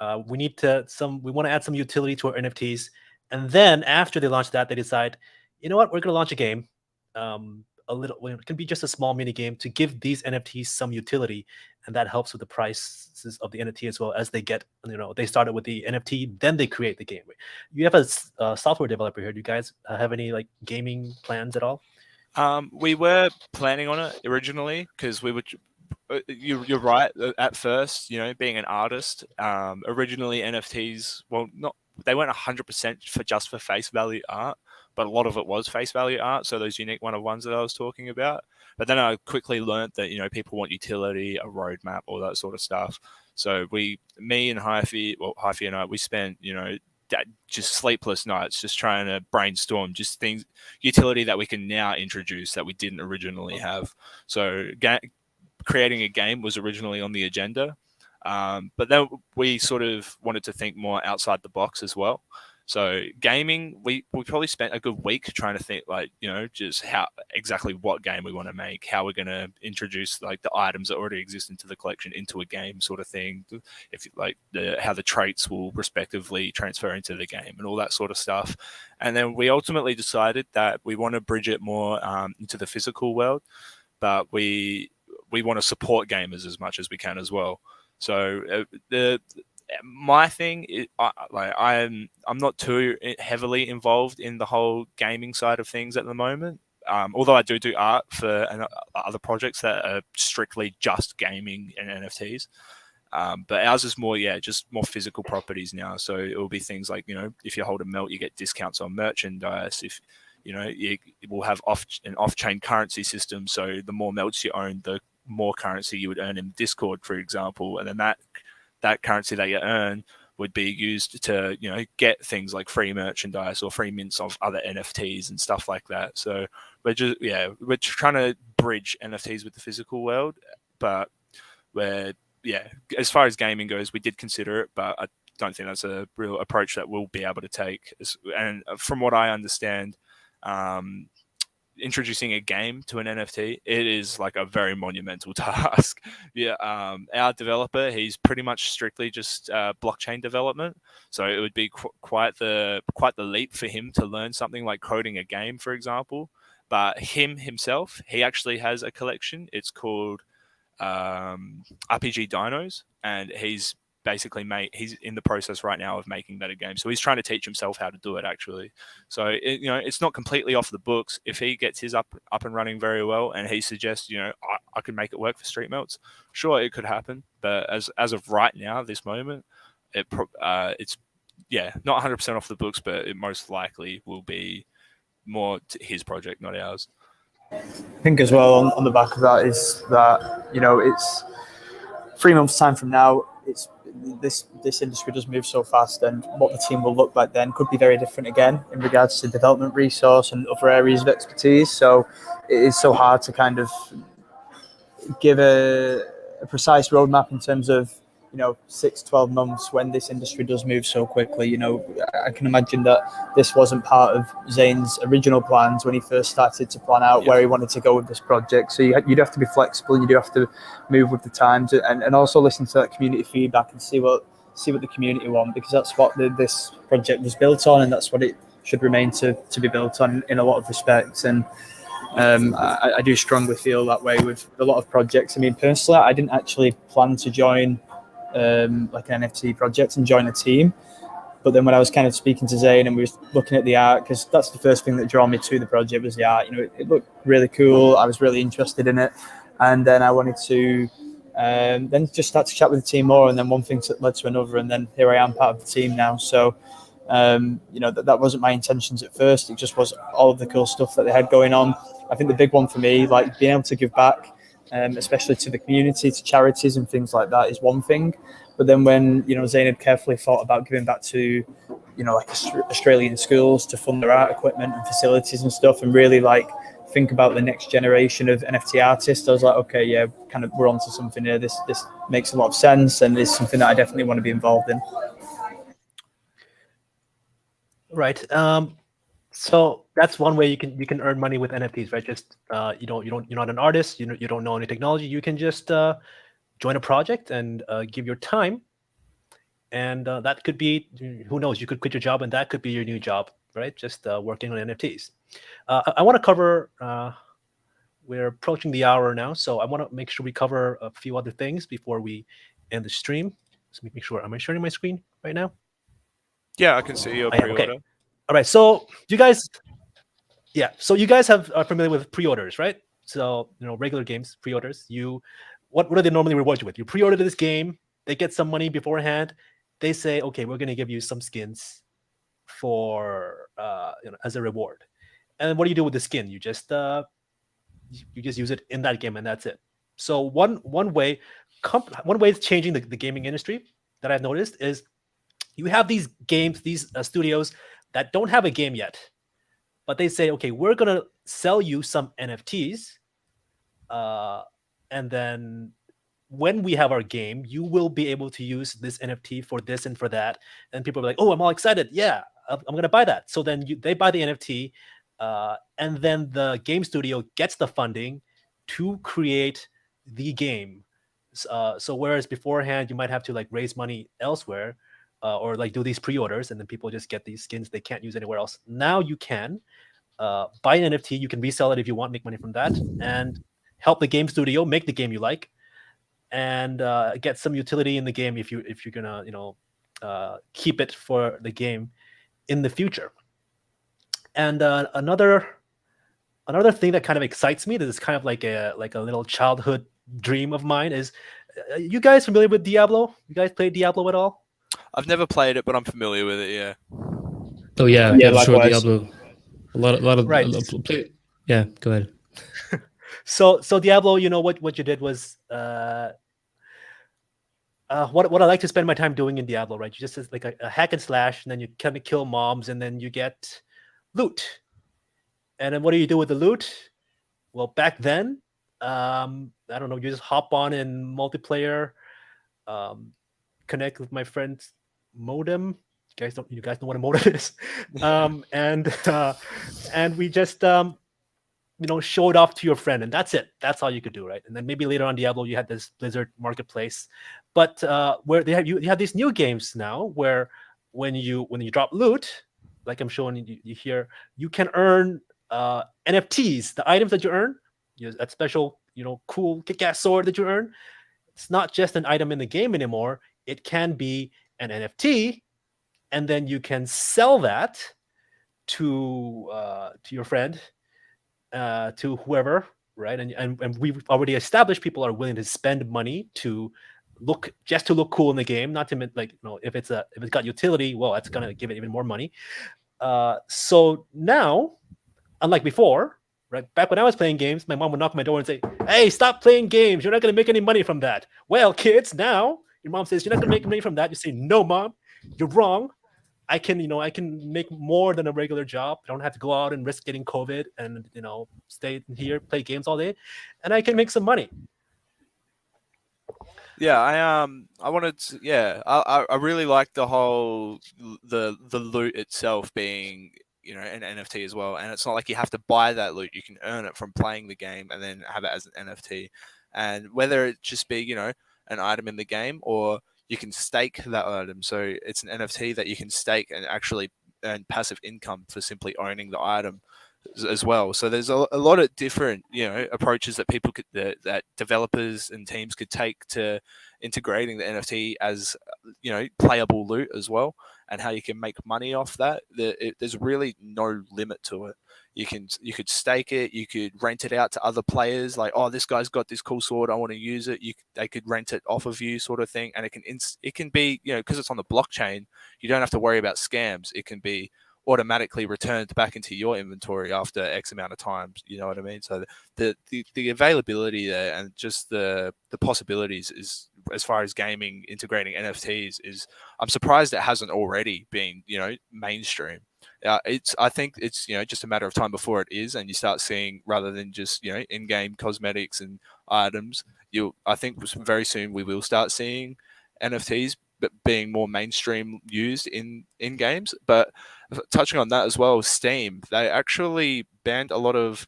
We want to add some utility to our NFTs, and then after they launch that, they decide, you know what, we're going to launch a game. a little, well, it can be just a small mini game to give these NFTs some utility, and that helps with the prices of the NFT as well as they get. They started with the NFT, then they create the game. You have a software developer here. Do you guys have any like gaming plans at all? We were planning on it originally because we would. You're right. At first, being an artist, originally NFTs, well, not they weren't 100% for just for face value art, but a lot of it was face value art. So those unique one of ones that I was talking about. But then I quickly learned that people want utility, a roadmap, all that sort of stuff. So me and Hyphy and I, we spent just sleepless nights just trying to brainstorm just things, utility that we can now introduce that we didn't originally have. So creating a game was originally on the agenda, but then we sort of wanted to think more outside the box as well. So gaming, we probably spent a good week trying to think just how exactly what game we want to make, how we're going to introduce like the items that already exist into the collection into a game sort of thing, if how the traits will respectively transfer into the game and all that sort of stuff. And then we ultimately decided that we want to bridge it more into the physical world, but we want to support gamers as much as we can as well. So my thing is, I'm not too heavily involved in the whole gaming side of things at the moment. Although I do art for other projects that are strictly just gaming and NFTs. But ours is more, just more physical properties now. So it will be things like, if you hold a melt, you get discounts on merchandise. If it will have an off-chain currency system. So the more melts you own, the more currency you would earn in Discord, for example, and then that currency that you earn would be used to get things like free merchandise or free mints of other NFTs and stuff like that. So we're trying to bridge NFTs with the physical world, but as far as gaming goes, we did consider it, but I don't think that's a real approach that we'll be able to take. And from what I understand, introducing a game to an NFT, it is like a very monumental task. Our developer, he's pretty much strictly just blockchain development, so it would be quite the leap for him to learn something like coding a game, for example. But himself, he actually has a collection. It's called RPG Dinos, and he's in the process right now of making that a game. So he's trying to teach himself how to do it, actually. So it's not completely off the books. If he gets his up and running very well, and he suggests I could make it work for Street Melts, sure, it could happen. But as of right now, this moment, it's not 100% off the books, but it most likely will be more to his project, not ours. I think as well on the back of that is that it's 3 months time from now. It's this industry does move so fast, and what the team will look like then could be very different again in regards to development resource and other areas of expertise. So it is so hard to kind of give a precise roadmap in terms of 6-12 months when this industry does move so quickly. I can imagine that this wasn't part of Zayn's original plans when he first started to plan out where he wanted to go with this project. So you'd have to be flexible, you do have to move with the times, and also listen to that community feedback and see what the community want, because that's what this project was built on, and that's what it should remain to be built on in a lot of respects. And I do strongly feel that way with a lot of projects. I mean, personally, I didn't actually plan to join like an NFT project and join a team. But then when I was kind of speaking to Zayn and we were looking at the art, because that's the first thing that drew me to the project was the art. It looked really cool. I was really interested in it. And then I wanted to then just start to chat with the team more. And then one thing led to another. And then here I am, part of the team now. So, that wasn't my intentions at first. It just was all of the cool stuff that they had going on. I think the big one for me, like being able to give back, especially to the community, to charities and things like that, is one thing. But then when Zayn had carefully thought about giving back to like Australian schools to fund their art equipment and facilities and stuff, and really like think about the next generation of NFT artists, I was like, okay, yeah, kind of we're onto something here. This makes a lot of sense, and is something that I definitely want to be involved in. Right. So that's one way you can earn money with NFTs, right? Just you're not an artist, you don't know any technology. You can just join a project and give your time, and that could be, who knows, you could quit your job and that could be your new job, right? Just working on NFTs. I want to cover we're approaching the hour now, so I want to make sure we cover a few other things before we end the stream. Just making sure. Am I sharing my screen right now? Yeah, I can see your I am. pre-order. Okay. All right. So you guys, yeah. So you guys are familiar with pre-orders, right? So regular games pre-orders. What do they normally reward you with? You pre-order this game, they get some money beforehand. They say, okay, we're going to give you some skins for as a reward. And what do you do with the skin? You just use it in that game, and that's it. So one way it's changing the gaming industry that I've noticed is you have these games, these studios that don't have a game yet, but they say, okay, we're gonna sell you some NFTs, and then when we have our game, you will be able to use this NFT for this and for that. And people are like, oh, I'm all excited. Yeah, I'm going to buy that. So then they buy the NFT, and then the game studio gets the funding to create the game. So whereas beforehand, you might have to like raise money elsewhere, or like do these pre-orders, and then people just get these skins they can't use anywhere else. Now you can buy an NFT. You can resell it if you want, make money from that, and help the game studio make the game you like, and get some utility in the game if you're gonna keep it for the game in the future. And another thing that kind of excites me, that is kind of like a little childhood dream of mine, is you guys familiar with Diablo? You guys play Diablo at all? I've never played it, but I'm familiar with it. Yeah. Oh yeah, Yeah, sure. likewise. Diablo. A lot of Right. Yeah, go ahead. So Diablo, what you did was what I like to spend my time doing in Diablo, right? You just it's like a hack and slash, and then you kind of kill mobs, and then you get loot. And then what do you do with the loot? Well, back then, I don't know. You just hop on in multiplayer, connect with my friend's modem. You guys know what a modem is, and we just show it off to your friend, and that's it. That's all you could do, right? And then maybe later on Diablo, you had this Blizzard marketplace, but where they have you have these new games now where when you drop loot, like I'm showing you here, you can earn NFTs, the items that you earn, that special, cool kick-ass sword that you earn. It's not just an item in the game anymore. It can be an NFT, and then you can sell that to your friend, to whoever, right? And we've already established people are willing to spend money to look cool in the game, not to if it's got utility, well, that's gonna give it even more money. So now, unlike before, right? Back when I was playing games, my mom would knock on my door and say, "Hey, stop playing games. You're not gonna make any money from that." Well, kids, now your mom says you're not gonna make money from that. You say, "No, mom, you're wrong. I can make more than a regular job. I don't have to go out and risk getting COVID and stay here, play games all day, and I can make some money." Yeah, I wanted to, yeah, I really like the whole the loot itself being an NFT as well, and it's not like you have to buy that loot. You can earn it from playing the game and then have it as an NFT, and whether it just be an item in the game, or you can stake that item. So it's an NFT that you can stake and actually earn passive income for simply owning the item as well. So there's a lot of different approaches that people could that developers and teams could take to integrating the NFT as playable loot as well, and how you can make money off that. There's really no limit to it. You could stake it, you could rent it out to other players, like, oh, this guy's got this cool sword, I want to use it. They could rent it off of you, sort of thing, and it can be because it's on the blockchain, you don't have to worry about scams. It can be automatically returned back into your inventory after X amount of times. You know what I mean? So the availability there, and just the possibilities is, as far as gaming integrating NFTs, is, I'm surprised it hasn't already been mainstream. I think it's just a matter of time before it is, and you start seeing, rather than just in-game cosmetics and items, I think very soon we will start seeing NFTs being more mainstream used in games. But touching on that as well, Steam, they actually banned a lot of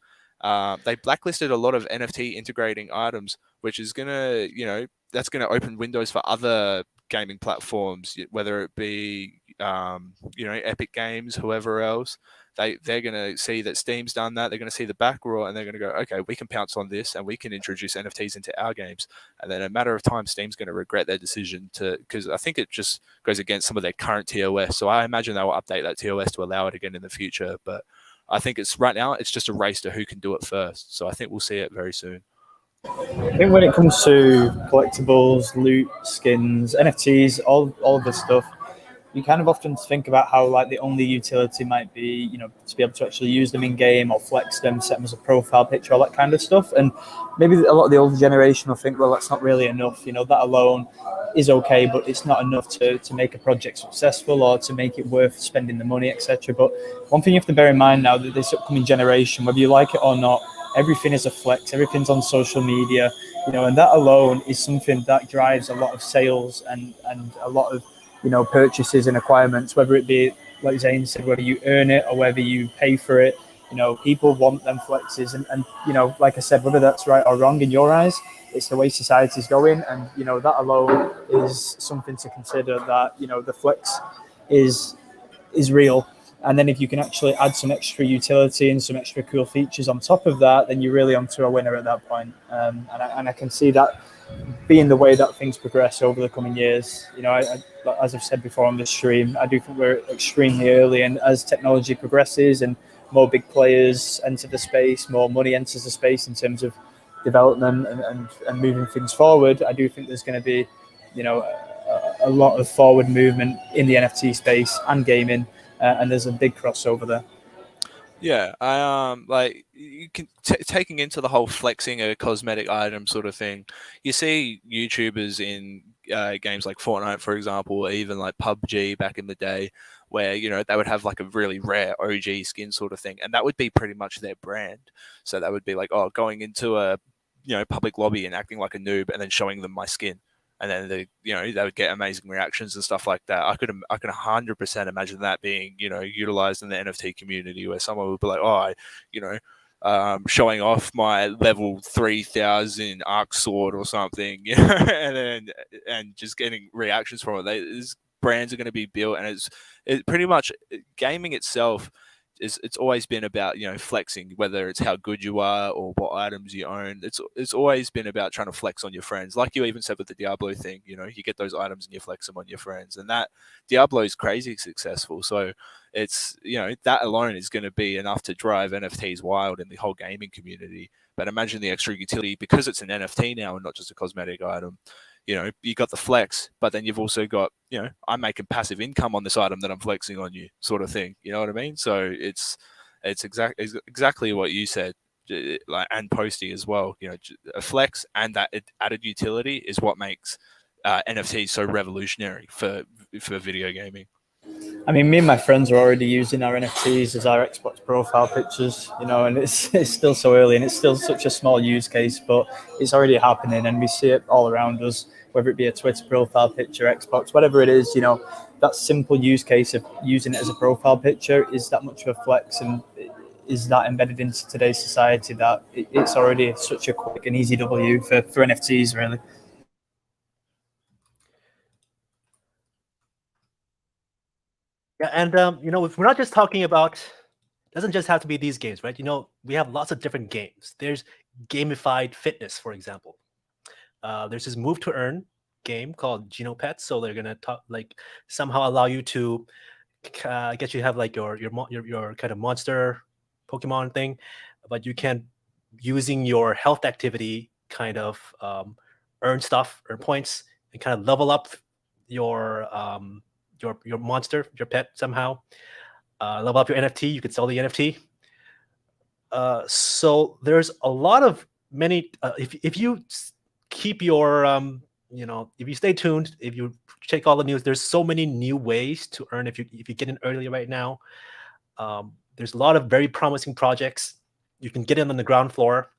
they blacklisted a lot of NFT integrating items, which is gonna that's gonna open windows for other gaming platforms, whether it be Epic Games, whoever else, they're going to see that Steam's done that. They're going to see the back row, and they're going to go, okay, we can pounce on this, and we can introduce NFTs into our games. And then in a matter of time, Steam's going to regret their decision because I think it just goes against some of their current TOS. So I imagine they will update that TOS to allow it again in the future. But I think right now it's just a race to who can do it first. So I think we'll see it very soon. I think when it comes to collectibles, loot, skins, NFTs, all of this stuff, you kind of often think about how like the only utility might be, to be able to actually use them in game or flex them, set them as a profile picture, all that kind of stuff. And maybe a lot of the older generation will think, well, that's not really enough. That alone is okay, but it's not enough to make a project successful or to make it worth spending the money, etc. But one thing you have to bear in mind now that this upcoming generation, whether you like it or not, everything is a flex, everything's on social media, and that alone is something that drives a lot of sales and a lot of purchases and acquirements, whether it be, like Zayn said, whether you earn it or whether you pay for it. People want them flexes, and like I said, whether that's right or wrong in your eyes, it's the way society's going, and that alone is something to consider, that the flex is real. And then if you can actually add some extra utility and some extra cool features on top of that, then you're really onto a winner at that point. And I can see that being the way that things progress over the coming years. As I've said before on this stream, I do think we're extremely early, and as technology progresses and more big players enter the space, more money enters the space in terms of development and moving things forward, I do think there's going to be, a lot of forward movement in the NFT space and gaming, and there's a big crossover there. Yeah, I like you can taking into the whole flexing a cosmetic item sort of thing. You see YouTubers in games like Fortnite, for example, or even like PUBG back in the day, where they would have like a really rare OG skin sort of thing, and that would be pretty much their brand. So that would be like, going into a public lobby and acting like a noob, and then showing them my skin. And then they would get amazing reactions and stuff like that. I could 100% imagine that being utilized in the NFT community, where someone would be like, showing off my level 3000 arc sword or something, and just getting reactions from it. These brands are going to be built, and it's pretty much gaming itself. It's always been about flexing, whether it's how good you are or what items you own. It's always been about trying to flex on your friends, like you even said with the Diablo thing. You get those items and you flex them on your friends, and that Diablo is crazy successful. So it's that alone is going to be enough to drive NFTs wild in the whole gaming community. But imagine the extra utility, because it's an NFT now and not just a cosmetic item. You got the flex, but then you've also got, I'm making passive income on this item that I'm flexing on you, sort of thing. You know what I mean? So it's exactly what you said, like, and Posty as well. A flex and that added utility is what makes NFTs so revolutionary for video gaming. I mean, me and my friends are already using our NFTs as our Xbox profile pictures, and it's still so early, and it's still such a small use case, but it's already happening, and we see it all around us, whether it be a Twitter profile picture, Xbox, whatever it is. That simple use case of using it as a profile picture is that much of a flex, and is that embedded into today's society that it's already such a quick and easy W for NFTs, really. Yeah, and if we're not just talking about, it doesn't just have to be these games, right? We have lots of different games. There's gamified fitness, for example. There's this move to earn game called Genopets, so they're gonna somehow allow you to get you have like your kind of monster Pokemon thing, but you can, using your health activity, kind of earn points, and kind of level up your monster, your pet somehow. Level up your NFT. You could sell the NFT. So there's a lot of many. If you keep your if you stay tuned, if you check all the news, there's so many new ways to earn if you get in early right now. There's a lot of very promising projects. You can get in on the ground floor,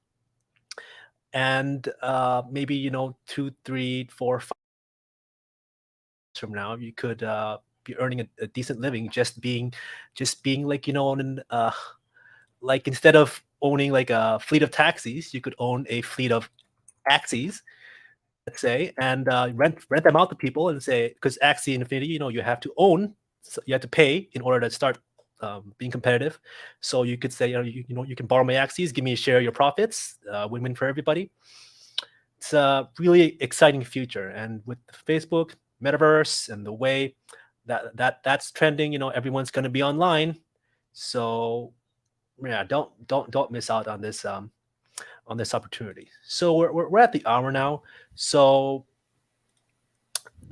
and maybe 2, 3, 4, 5 from now, you could be earning a decent living just being like like, instead of owning like a fleet of taxis, you could own a fleet of Axes, let's say, and rent them out to people, and say, because Axie Infinity, you have to own you have to pay in order to start being competitive. So you could say, you can borrow my Axes, give me a share of your profits, win-win for everybody. It's a really exciting future, and with Facebook, metaverse, and the way that's trending, everyone's going to be online. So yeah, don't miss out on this opportunity. So we're at the hour now. So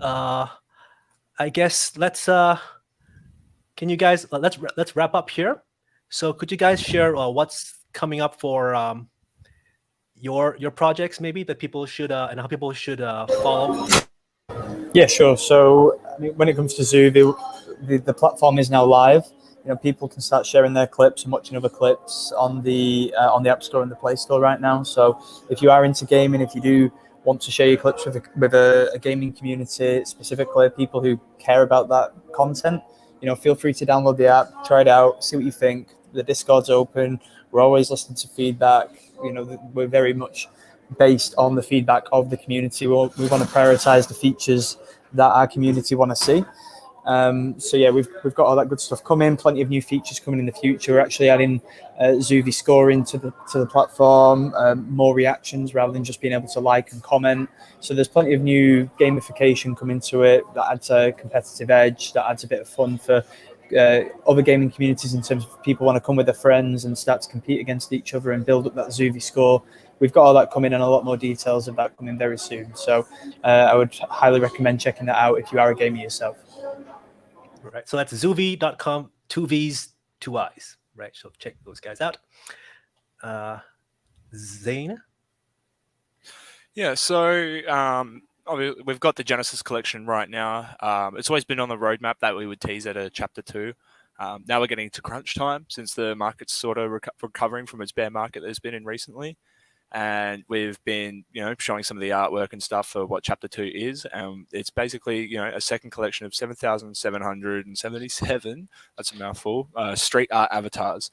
I guess let's can you guys let's wrap up here. So could you guys share what's coming up for your projects, maybe, that people should and how people should follow? Yeah, sure. So I mean, when it comes to Zuvvii, the platform is now live. People can start sharing their clips and watching other clips on the App Store and the Play Store right now. So if you are into gaming, if you do want to share your clips with a gaming community, specifically people who care about that content, feel free to download the app, try it out, see what you think. The Discord's open. We're always listening to feedback. We're very much based on the feedback of the community. We want to prioritize the features that our community want to see. So yeah, we've got all that good stuff coming. Plenty of new features coming in the future. We're actually adding Zuvvii scoring to the platform, more reactions rather than just being able to like and comment. So there's plenty of new gamification coming to it that adds a competitive edge, that adds a bit of fun for other gaming communities in terms of people want to come with their friends and start to compete against each other and build up that Zuvvii score. We've got all that coming and a lot more details of that coming very soon. So I would highly recommend checking that out if you are a gamer yourself. Right. So that's Zuvvii.com, 2Vs, 2Is. Right. So check those guys out. Zayn? Yeah, so we've got the Genesis collection right now. It's always been on the roadmap that we would tease at a chapter 2. Now we're getting to crunch time since the market's sort of recovering from its bear market there's been in recently. And we've been, showing some of the artwork and stuff for what chapter 2 is. It's basically, a second collection of 7,777, that's a mouthful, street art avatars.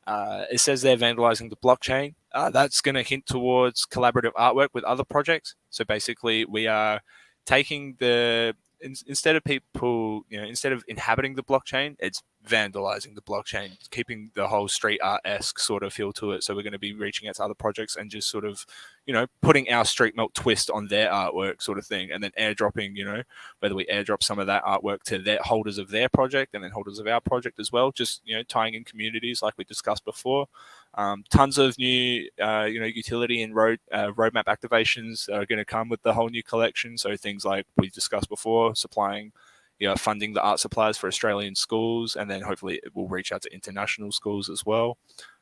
It says they're vandalizing the blockchain. That's going to hint towards collaborative artwork with other projects. So basically, we are taking instead of people, instead of inhabiting the blockchain, it's vandalizing the blockchain, keeping the whole street art-esque sort of feel to it. So we're going to be reaching out to other projects and just sort of, putting our street melt twist on their artwork sort of thing, and then airdropping, whether we airdrop some of that artwork to their holders of their project and then holders of our project as well, just, tying in communities like we discussed before. Tons of new, utility and roadmap activations are going to come with the whole new collection. So things like we discussed before, supplying, funding the art supplies for Australian schools, and then hopefully it will reach out to international schools as well.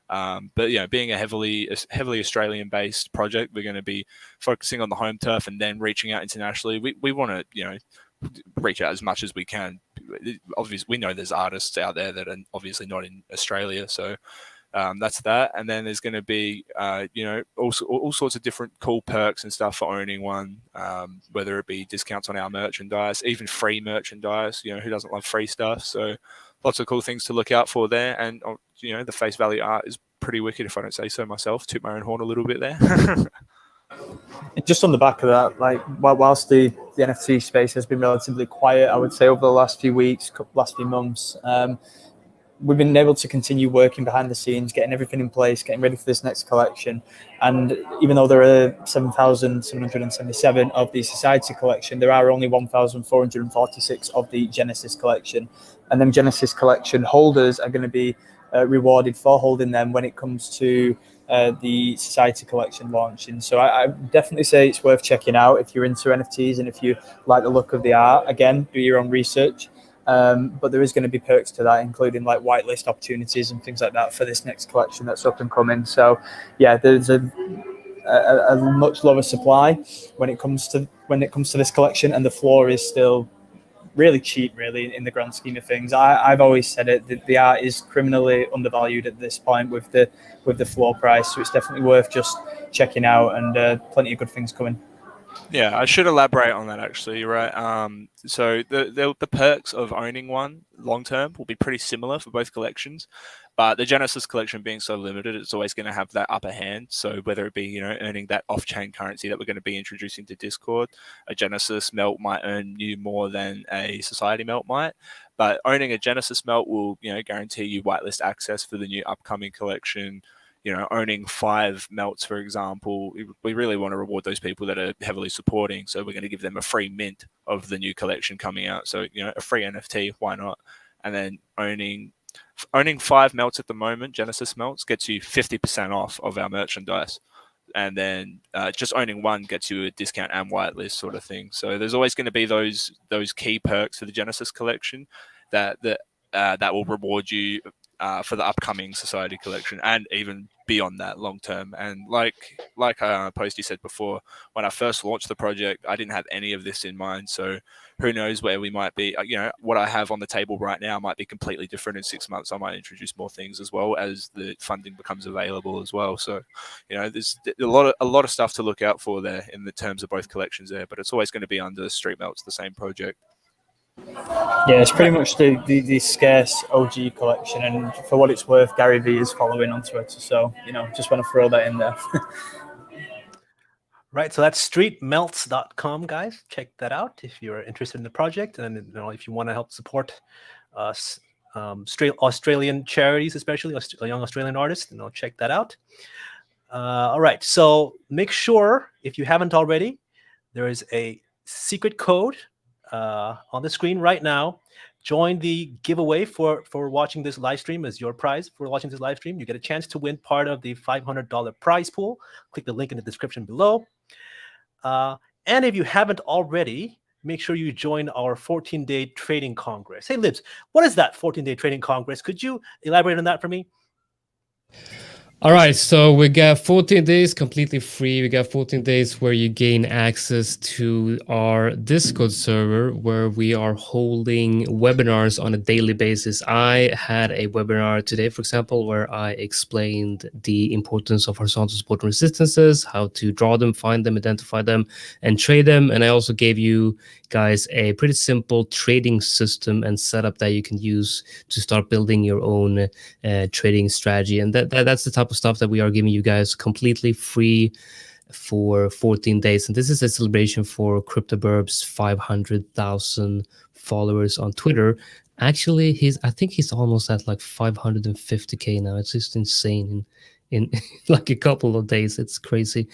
But being a heavily Australian-based project, we're going to be focusing on the home turf and then reaching out internationally. We want to, reach out as much as we can. Obviously, we know there's artists out there that are obviously not in Australia, so that's that. And then there's going to be, all sorts of different cool perks and stuff for owning one, whether it be discounts on our merchandise, even free merchandise. Who doesn't love free stuff? So lots of cool things to look out for there. And, the face value art is pretty wicked, if I don't say so myself. Toot my own horn a little bit there. Just on the back of that, like whilst the NFT space has been relatively quiet, I would say over the last few weeks, last few months, we've been able to continue working behind the scenes, getting everything in place, getting ready for this next collection. And even though there are 7,777 of the Society collection, there are only 1,446 of the Genesis collection. And then Genesis collection holders are going to be rewarded for holding them when it comes to the Society collection launching. So I definitely say it's worth checking out if you're into NFTs and if you like the look of the art. Again, do your own research. But there is going to be perks to that, including like whitelist opportunities and things like that for this next collection that's up and coming. So yeah, there's a much lower supply when it comes to this collection, and the floor is still really cheap, really, in the grand scheme of things. I've always said it, the art is criminally undervalued at this point with the floor price, so it's definitely worth just checking out, and plenty of good things coming. Yeah, I should elaborate on that actually, right? So the perks of owning one long term will be pretty similar for both collections, but the Genesis collection being so limited, it's always going to have that upper hand. So whether it be earning that off-chain currency that we're going to be introducing to Discord, a Genesis melt might earn you more than a Society melt might. But owning a Genesis melt will, guarantee you whitelist access for the new upcoming collection. Owning 5 melts, for example, we really want to reward those people that are heavily supporting. So we're going to give them a free mint of the new collection coming out. So, a free NFT, why not? And then owning 5 melts at the moment, Genesis melts, gets you 50% off of our merchandise. And then just owning 1 gets you a discount and whitelist sort of thing. So there's always going to be those key perks for the Genesis collection that will reward you for the upcoming Society collection and even beyond that long term. And like Posty said before, when I first launched the project, I didn't have any of this in mind. So who knows where we might be? What I have on the table right now might be completely different in 6 months. I might introduce more things as well as the funding becomes available as well. So, there's a lot of stuff to look out for there in the terms of both collections there. But it's always going to be under Street Melts, the same project. Yeah, it's pretty much the scarce OG collection, and for what it's worth, Gary Vee is following on Twitter. So, just want to throw that in there. Right, so that's streetmelts.com, guys. Check that out if you're interested in the project, and if you want to help support Australian charities, especially young Australian artists. Check that out. All right, so make sure, if you haven't already, there is a secret code on the screen right now. Join the giveaway for watching this live stream as your prize for watching this live stream. You get a chance to win part of the $500 prize pool. Click the link in the description below. And if you haven't already, make sure you join our 14-day trading congress. Hey, Libs, what is that 14-day trading congress? Could you elaborate on that for me? All right, so we got 14 days completely free. We got 14 days where you gain access to our Discord server where we are holding webinars on a daily basis. I had a webinar today, for example, where I explained the importance of horizontal support and resistances, how to draw them, find them, identify them, and trade them. And I also gave you guys a pretty simple trading system and setup that you can use to start building your own trading strategy. And that's the type of stuff that we are giving you guys completely free for 14 days. And this is a celebration for CryptoBirb's 500,000 followers on Twitter. Actually, I think he's almost at like 550K now. It's just insane in like a couple of days. It's crazy.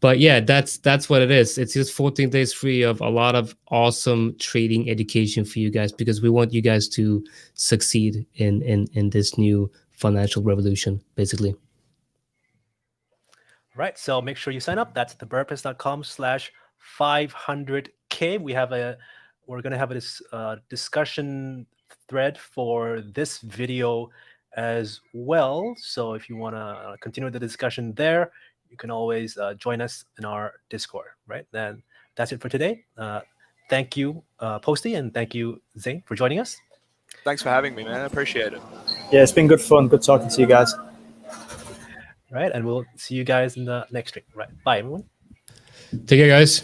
But yeah, that's what it is. It's just 14 days free of a lot of awesome trading education for you guys, because we want you guys to succeed in this new financial revolution, basically. Right, so make sure you sign up. That's thebirbnest.com/500K. We're gonna have a discussion thread for this video as well. So if you want to continue the discussion there, you can always join us in our Discord, right? Then that's it for today. Thank you, Posty, and thank you, Zayn, for joining us. Thanks for having me, man. I appreciate it. Yeah, it's been good fun. Good talking to you guys. Right, and we'll see you guys in the next stream. Right, bye, everyone. Take care, guys.